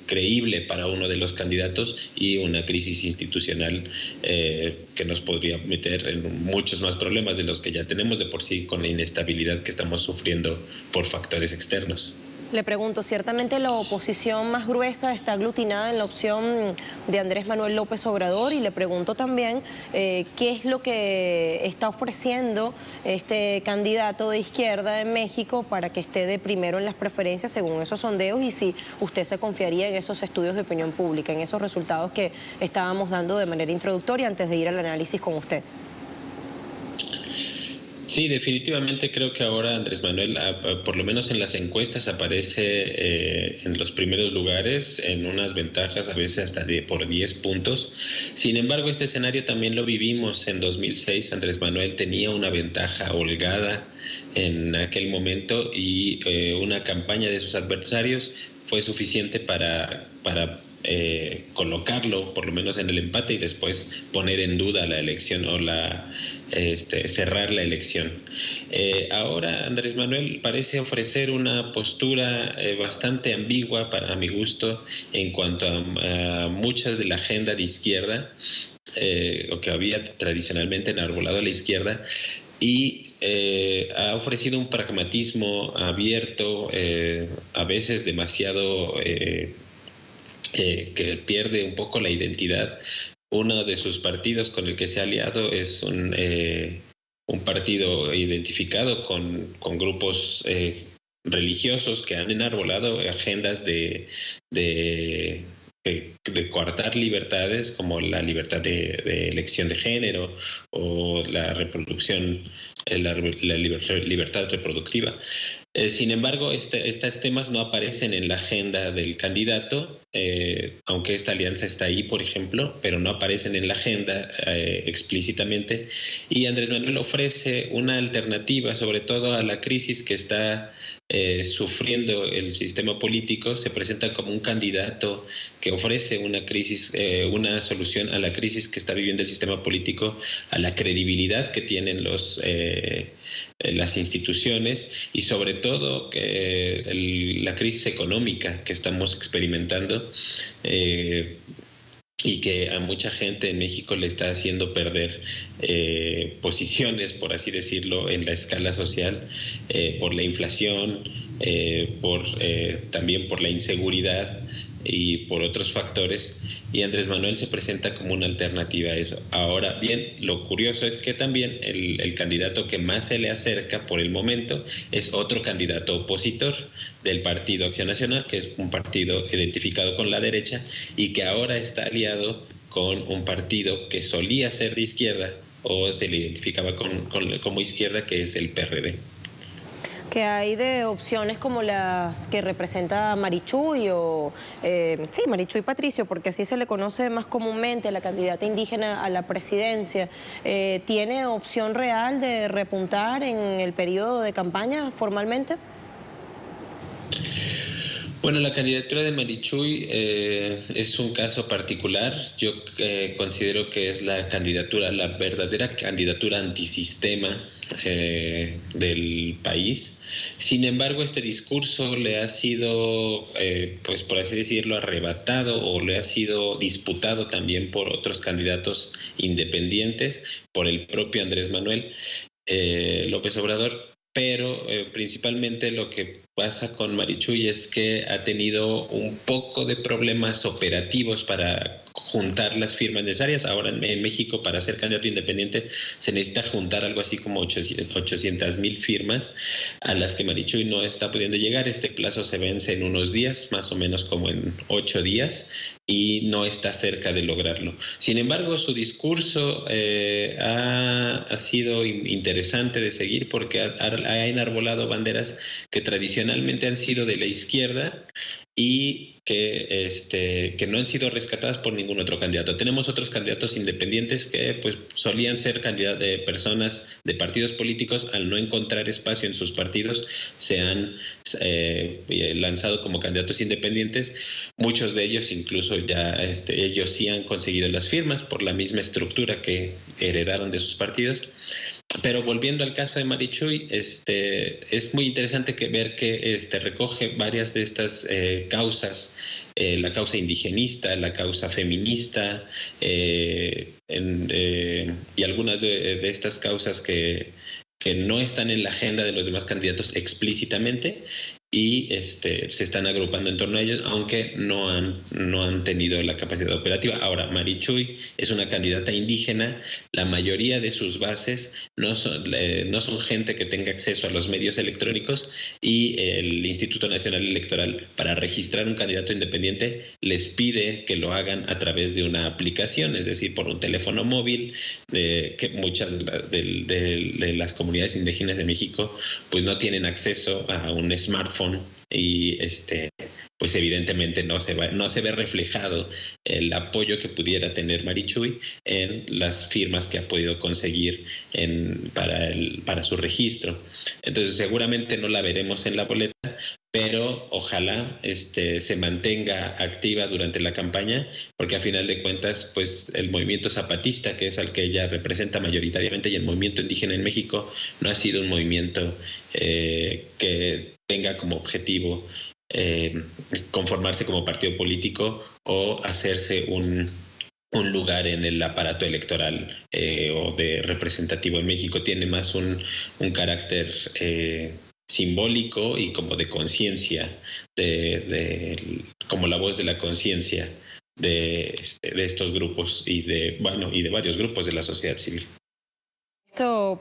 creíble para uno de los candidatos y una crisis institucional que nos podría meter en muchos más problemas de los que ya tenemos de por sí con la inestabilidad que estamos sufriendo por factores externos. Le pregunto, ciertamente la oposición más gruesa está aglutinada en la opción de Andrés Manuel López Obrador, y le pregunto también qué es lo que está ofreciendo este candidato de izquierda en México para que esté de primero en las preferencias según esos sondeos, y si usted se confiaría en esos estudios de opinión pública, en esos resultados que estábamos dando de manera introductoria antes de ir al análisis con usted. Sí, definitivamente creo que ahora Andrés Manuel, por lo menos en las encuestas, aparece en los primeros lugares, en unas ventajas a veces hasta por 10 puntos. Sin embargo, este escenario también lo vivimos en 2006. Andrés Manuel tenía una ventaja holgada en aquel momento y una campaña de sus adversarios fue suficiente para colocarlo por lo menos en el empate y después poner en duda la elección o cerrar la elección. Ahora Andrés Manuel parece ofrecer una postura bastante ambigua para mi gusto en cuanto a muchas de la agenda de izquierda o que había tradicionalmente enarbolado a la izquierda, y ha ofrecido un pragmatismo abierto, a veces demasiado que pierde un poco la identidad. Uno de sus partidos con el que se ha aliado es un partido identificado con grupos religiosos que han enarbolado agendas de coartar libertades como la libertad de elección de género o la reproducción, la libertad reproductiva. Sin embargo, estos temas no aparecen en la agenda del candidato, aunque esta alianza está ahí, por ejemplo, pero no aparecen en la agenda explícitamente. Y Andrés Manuel ofrece una alternativa, sobre todo a la crisis que está sufriendo el sistema político. Se presenta como un candidato que ofrece una solución a la crisis que está viviendo el sistema político, a la credibilidad que tienen las instituciones y sobre todo la crisis económica que estamos experimentando y que a mucha gente en México le está haciendo perder posiciones, por así decirlo, en la escala social, por la inflación, también por la inseguridad y por otros factores, y Andrés Manuel se presenta como una alternativa a eso. Ahora bien, lo curioso es que también el candidato que más se le acerca por el momento es otro candidato opositor del Partido Acción Nacional, que es un partido identificado con la derecha y que ahora está aliado con un partido que solía ser de izquierda o se le identificaba como izquierda, que es el PRD. ¿Qué hay de opciones como las que representa Marichuy Marichuy Patricio, porque así se le conoce más comúnmente, la candidata indígena a la presidencia? ¿Tiene opción real de repuntar en el periodo de campaña formalmente? Bueno, la candidatura de Marichuy es un caso particular. Yo considero que es la verdadera candidatura antisistema del país. Sin embargo, este discurso le ha sido, pues por así decirlo, arrebatado o le ha sido disputado también por otros candidatos independientes, por el propio Andrés Manuel López Obrador. Pero principalmente lo que pasa con Marichuy es que ha tenido un poco de problemas operativos para juntar las firmas necesarias. Ahora en México, para ser candidato independiente se necesita juntar algo así como 800,000 firmas, a las que Marichuy no está pudiendo llegar. Este plazo se vence en unos días, más o menos como en 8 días, y no está cerca de lograrlo. Sin embargo, su discurso ha sido interesante de seguir porque ha enarbolado banderas que tradicionalmente han sido de la izquierda y que no han sido rescatadas por ningún otro candidato. Tenemos otros candidatos independientes que pues solían ser candidatos de personas de partidos políticos. Al no encontrar espacio en sus partidos, se han lanzado como candidatos independientes. Muchos de ellos incluso ya ellos sí han conseguido las firmas por la misma estructura que heredaron de sus partidos. Pero volviendo al caso de Marichuy, es muy interesante ver que recoge varias de estas causas, la causa indigenista, la causa feminista, y algunas de estas causas que no están en la agenda de los demás candidatos explícitamente, y se están agrupando en torno a ellos, aunque no han tenido la capacidad operativa. Ahora, Marichuy es una candidata indígena, la mayoría de sus bases no son gente que tenga acceso a los medios electrónicos, y el Instituto Nacional Electoral, para registrar un candidato independiente, les pide que lo hagan a través de una aplicación, es decir, por un teléfono móvil, que muchas de las comunidades indígenas de México pues no tienen acceso a un smartphone, y pues evidentemente no se ve reflejado el apoyo que pudiera tener Marichuy en las firmas que ha podido conseguir para su registro. Entonces seguramente no la veremos en la boleta, pero ojalá se mantenga activa durante la campaña, porque a final de cuentas pues el movimiento zapatista, que es al que ella representa mayoritariamente, y el movimiento indígena en México no ha sido un movimiento que tenga como objetivo conformarse como partido político o hacerse un lugar en el aparato electoral o de representativo en México. Tiene más un carácter simbólico y como de conciencia, como la voz de la conciencia de estos grupos y de varios grupos de la sociedad civil.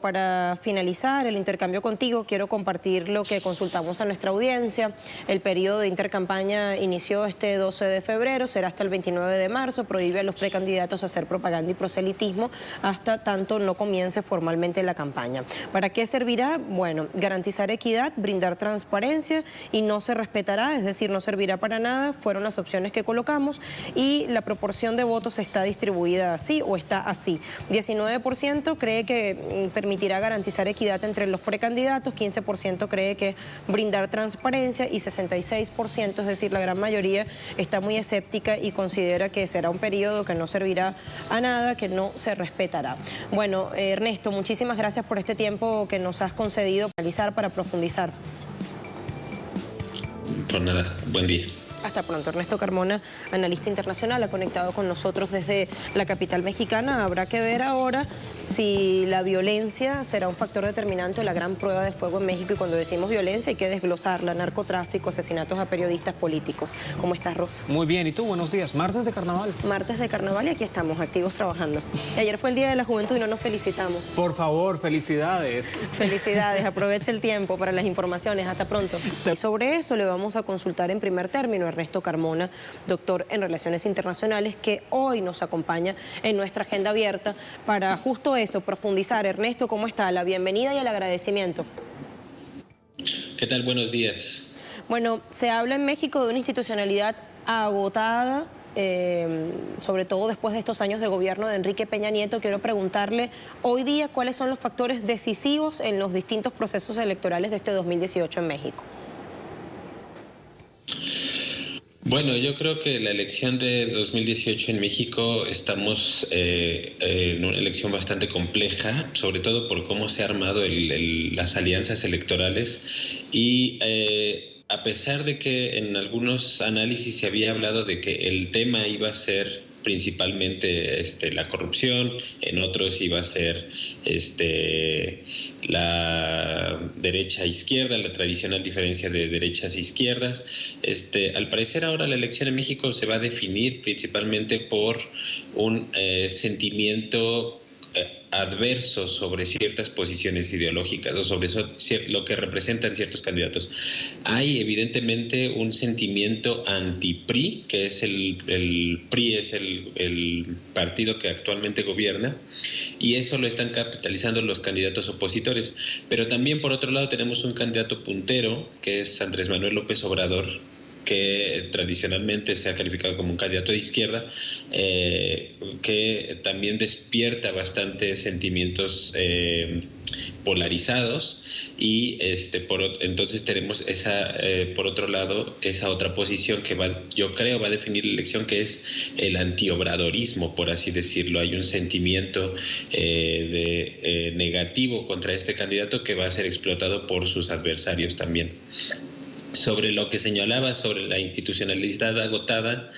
Para finalizar el intercambio contigo, quiero compartir lo que consultamos a nuestra audiencia. El periodo de intercampaña inició este 12 de febrero, será hasta el 29 de marzo, prohíbe a los precandidatos hacer propaganda y proselitismo hasta tanto no comience formalmente la campaña. ¿Para qué servirá? Bueno, garantizar equidad, brindar transparencia y no se respetará, es decir, no servirá para nada, fueron las opciones que colocamos, y la proporción de votos está distribuida así o está así. 19% cree que permitirá garantizar equidad entre los precandidatos, 15% cree que brindar transparencia y 66%, es decir, la gran mayoría está muy escéptica y considera que será un periodo que no servirá a nada, que no se respetará. Bueno, Ernesto, muchísimas gracias por este tiempo que nos has concedido para analizar, para profundizar. Por nada, buen día. Hasta pronto. Ernesto Carmona, analista internacional, ha conectado con nosotros desde la capital mexicana. Habrá que ver ahora si la violencia será un factor determinante de la gran prueba de fuego en México. Y cuando decimos violencia hay que desglosarla: narcotráfico, asesinatos a periodistas políticos. ¿Cómo estás, Rosa? Muy bien, ¿y tú? Buenos días. Martes de carnaval. Martes de carnaval, y aquí estamos, activos trabajando. Y ayer fue el Día de la Juventud y no nos felicitamos. Por favor, felicidades. Felicidades, aproveche el tiempo para las informaciones. Hasta pronto. Y sobre eso le vamos a consultar en primer término a Ernesto Carmona, doctor en Relaciones Internacionales, que hoy nos acompaña en nuestra agenda abierta para justo eso, profundizar. Ernesto, ¿cómo está? La bienvenida y el agradecimiento. ¿Qué tal? Buenos días. Bueno, se habla en México de una institucionalidad agotada, sobre todo después de estos años de gobierno de Enrique Peña Nieto. Quiero preguntarle hoy día cuáles son los factores decisivos en los distintos procesos electorales de este 2018 en México. Bueno, yo creo que la elección de 2018 en México estamos en una elección bastante compleja, sobre todo por cómo se han armado las alianzas electorales, y a pesar de que en algunos análisis se había hablado de que el tema iba a ser principalmente la corrupción, en otros iba a ser la derecha-izquierda, la tradicional diferencia de derechas e izquierdas. Al parecer ahora la elección en México se va a definir principalmente por un sentimiento adversos sobre ciertas posiciones ideológicas o sobre lo que representan ciertos candidatos. Hay evidentemente un sentimiento anti-PRI, que es el PRI es el partido que actualmente gobierna, y eso lo están capitalizando los candidatos opositores. Pero también por otro lado tenemos un candidato puntero, que es Andrés Manuel López Obrador, que tradicionalmente se ha calificado como un candidato de izquierda, que también despierta bastantes sentimientos polarizados, y entonces tenemos por otro lado, esa otra posición que yo creo va a definir la elección, que es el antiobradorismo, por así decirlo. Hay un sentimiento negativo contra este candidato que va a ser explotado por sus adversarios también. Sobre lo que señalaba sobre la institucionalidad agotada,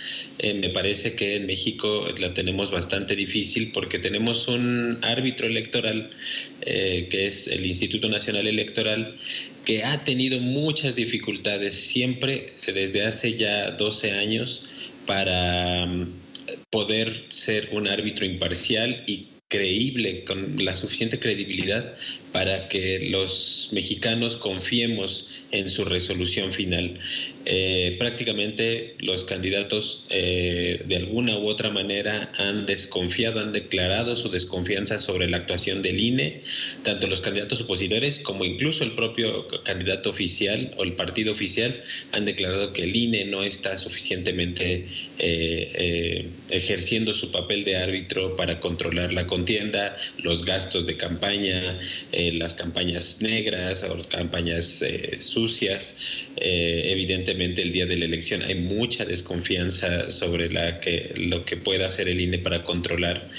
me parece que en México la tenemos bastante difícil, porque tenemos un árbitro electoral, que es el Instituto Nacional Electoral, que ha tenido muchas dificultades siempre desde hace ya 12 años para poder ser un árbitro imparcial y creíble, con la suficiente credibilidad para que los mexicanos confiemos en su resolución final. Prácticamente los candidatos de alguna u otra manera han desconfiado, han declarado su desconfianza sobre la actuación del INE, tanto los candidatos opositores como incluso el propio candidato oficial o el partido oficial han declarado que el INE no está suficientemente ejerciendo su papel de árbitro para controlar la contienda, los gastos de campaña, las campañas negras o campañas sucias. Evidentemente el día de la elección hay mucha desconfianza sobre lo que pueda hacer el INE para controlar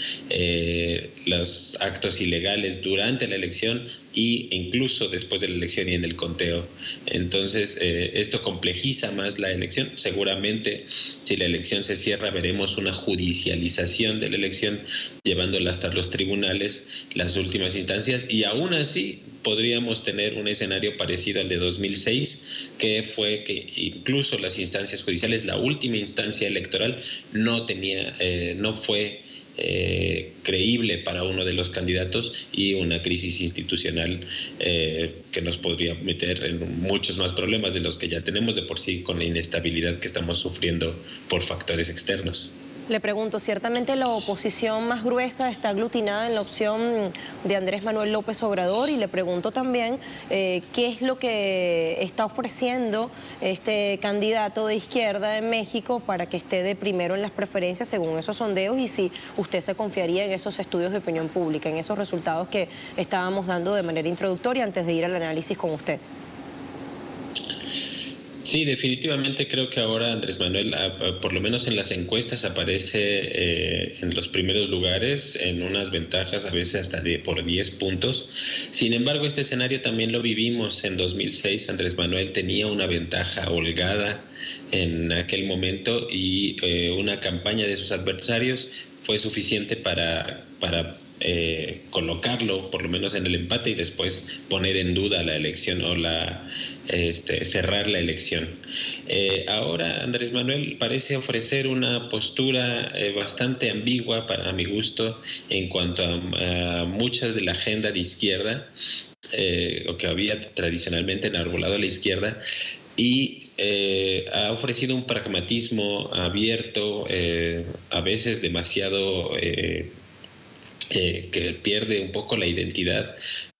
los actos ilegales durante la elección e incluso después de la elección y en el conteo. Entonces esto complejiza más la elección. Seguramente si la elección se cierra veremos una judicialización de la elección, llevándola hasta los tribunales, las últimas instancias, y aún así podríamos tener un escenario parecido al de 2006, que fue que incluso las instancias judiciales, la última instancia electoral, no fue creíble para uno de los candidatos, y una crisis institucional que nos podría meter en muchos más problemas de los que ya tenemos de por sí, con la inestabilidad que estamos sufriendo por factores externos. Le pregunto, ciertamente la oposición más gruesa está aglutinada en la opción de Andrés Manuel López Obrador, y le pregunto también qué es lo que está ofreciendo este candidato de izquierda en México para que esté de primero en las preferencias según esos sondeos, y si usted se confiaría en esos estudios de opinión pública, en esos resultados que estábamos dando de manera introductoria antes de ir al análisis con usted. Sí, definitivamente creo que ahora Andrés Manuel, por lo menos en las encuestas, aparece en los primeros lugares, en unas ventajas a veces hasta por 10 puntos. Sin embargo, este escenario también lo vivimos en 2006. Andrés Manuel tenía una ventaja holgada en aquel momento, y una campaña de sus adversarios fue suficiente para colocarlo por lo menos en el empate y después poner en duda la elección o cerrar la elección. Ahora Andrés Manuel parece ofrecer una postura bastante ambigua para mi gusto en cuanto a muchas de la agenda de izquierda, o que había tradicionalmente enarbolado a la izquierda, y ha ofrecido un pragmatismo abierto, a veces demasiado que pierde un poco la identidad.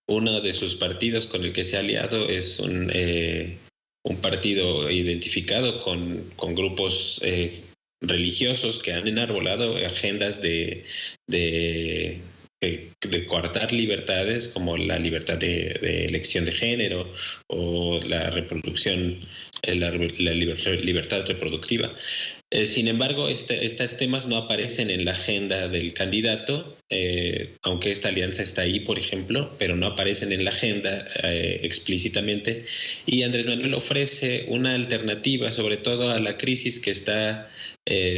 Uno de sus partidos con el que se ha aliado es un partido identificado con grupos religiosos que han enarbolado agendas de coartar libertades, como la libertad de elección de género o la reproducción, la libertad reproductiva. Sin embargo, estos temas no aparecen en la agenda del candidato, aunque esta alianza está ahí, por ejemplo, pero no aparecen en la agenda explícitamente. Y Andrés Manuel ofrece una alternativa, sobre todo a la crisis que está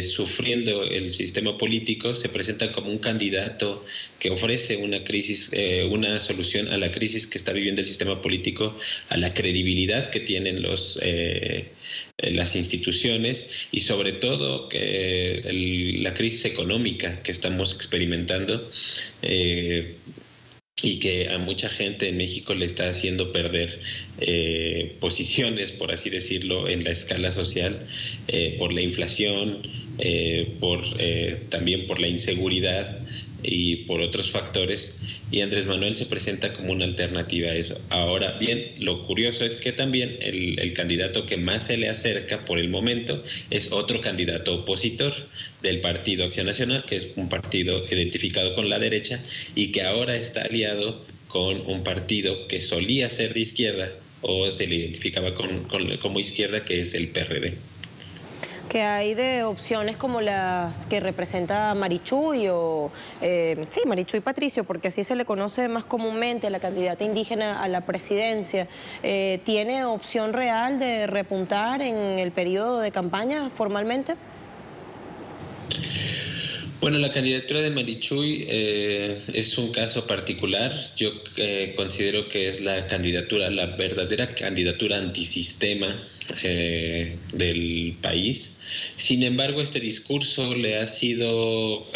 sufriendo el sistema político. Se presenta como un candidato que ofrece una solución a la crisis que está viviendo el sistema político, a la credibilidad que tienen las instituciones, y sobre todo la crisis económica que estamos experimentando, y que a mucha gente en México le está haciendo perder posiciones, por así decirlo, en la escala social, por la inflación, también por la inseguridad, y por otros factores, y Andrés Manuel se presenta como una alternativa a eso. Ahora bien, lo curioso es que también el candidato que más se le acerca por el momento es otro candidato opositor del Partido Acción Nacional, que es un partido identificado con la derecha y que ahora está aliado con un partido que solía ser de izquierda o se le identificaba como izquierda, que es el PRD. Que hay de opciones como las que representa Marichuy sí, Marichuy Patricio, porque así se le conoce más comúnmente, la candidata indígena a la presidencia, ¿tiene opción real de repuntar en el periodo de campaña formalmente? Bueno, la candidatura de Marichuy es un caso particular. Yo considero que es la verdadera candidatura antisistema del país. Sin embargo, este discurso le ha sido,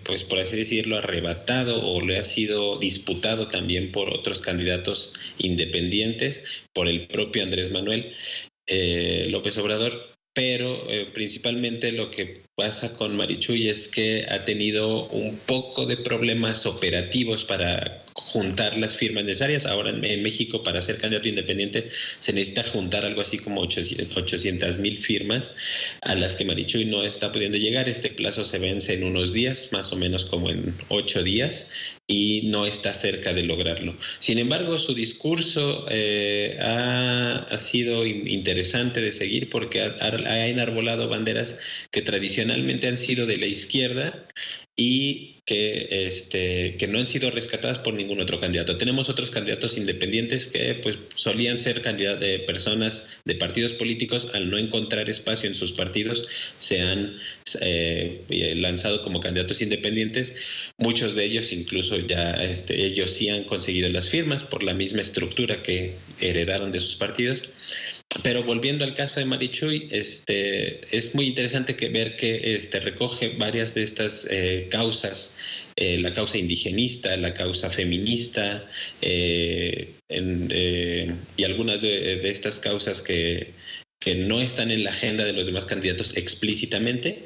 pues por así decirlo, arrebatado o le ha sido disputado también por otros candidatos independientes, por el propio Andrés Manuel López Obrador. Pero principalmente lo que pasa con Marichuy es que ha tenido un poco de problemas operativos para juntar las firmas necesarias. Ahora en México, para ser candidato independiente, se necesita juntar algo así como 800,000 firmas, a las que Marichuy no está pudiendo llegar. Este plazo se vence en unos días, más o menos como en 8 días, y no está cerca de lograrlo. Sin embargo, su discurso ha sido interesante de seguir, porque ha enarbolado banderas que tradicionalmente han sido de la izquierda y que no han sido rescatadas por ningún otro candidato. Tenemos otros candidatos independientes que pues solían ser candidatos de personas de partidos políticos. Al no encontrar espacio en sus partidos, se han lanzado como candidatos independientes. Muchos de ellos incluso ya ellos sí han conseguido las firmas por la misma estructura que heredaron de sus partidos. Pero volviendo al caso de Marichuy, es muy interesante ver que recoge varias de estas causas, la causa indigenista, la causa feminista, y algunas de estas causas que no están en la agenda de los demás candidatos explícitamente,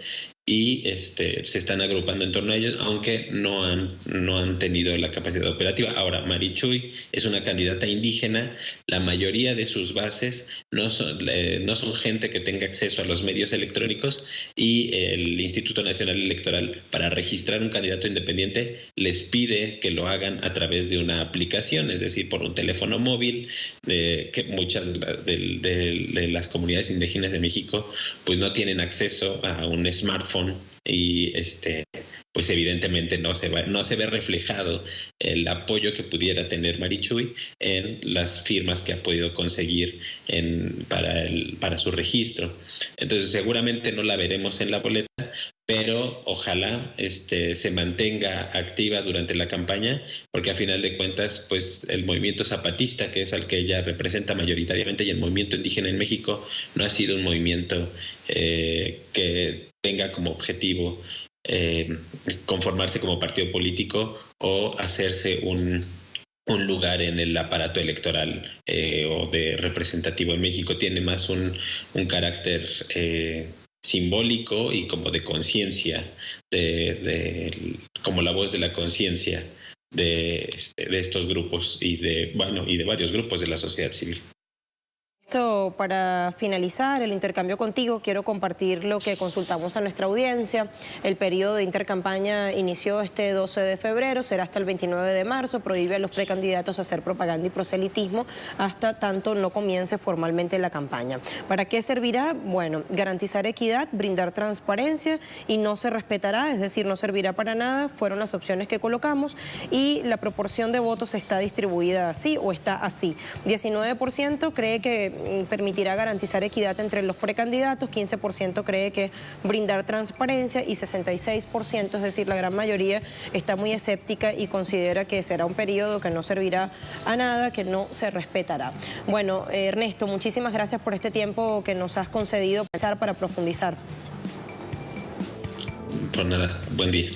y se están agrupando en torno a ellos, aunque no han tenido la capacidad operativa. Ahora, Marichuy es una candidata indígena. La mayoría de sus bases no son gente que tenga acceso a los medios electrónicos, y el Instituto Nacional Electoral, para registrar un candidato independiente, les pide que lo hagan a través de una aplicación, es decir, por un teléfono móvil, que muchas de las comunidades indígenas de México pues no tienen acceso a un smartphone, y pues evidentemente no se ve reflejado el apoyo que pudiera tener Marichuy en las firmas que ha podido conseguir para su registro. Entonces seguramente no la veremos en la boleta, pero ojalá se mantenga activa durante la campaña, porque a final de cuentas pues el movimiento zapatista, que es al que ella representa mayoritariamente, y el movimiento indígena en México no ha sido un movimiento que tenga como objetivo conformarse como partido político o hacerse un lugar en el aparato electoral o de representativo en México. Tiene más un carácter simbólico y como de conciencia, como la voz de la conciencia de estos grupos y de varios grupos de la sociedad civil. Para finalizar el intercambio contigo, quiero compartir lo que consultamos a nuestra audiencia. El periodo de intercampaña inició este 12 de febrero, será hasta el 29 de marzo, prohíbe a los precandidatos hacer propaganda y proselitismo hasta tanto no comience formalmente la campaña. ¿Para qué servirá? Bueno, garantizar equidad, brindar transparencia, y no se respetará, es decir, no servirá para nada, fueron las opciones que colocamos, y la proporción de votos está distribuida así o está así. 19% cree que permitirá garantizar equidad entre los precandidatos, 15% cree que brindar transparencia, y 66%, es decir, la gran mayoría, está muy escéptica y considera que será un periodo que no servirá a nada, que no se respetará. Bueno, Ernesto, muchísimas gracias por este tiempo que nos has concedido para profundizar. Por nada, buen día.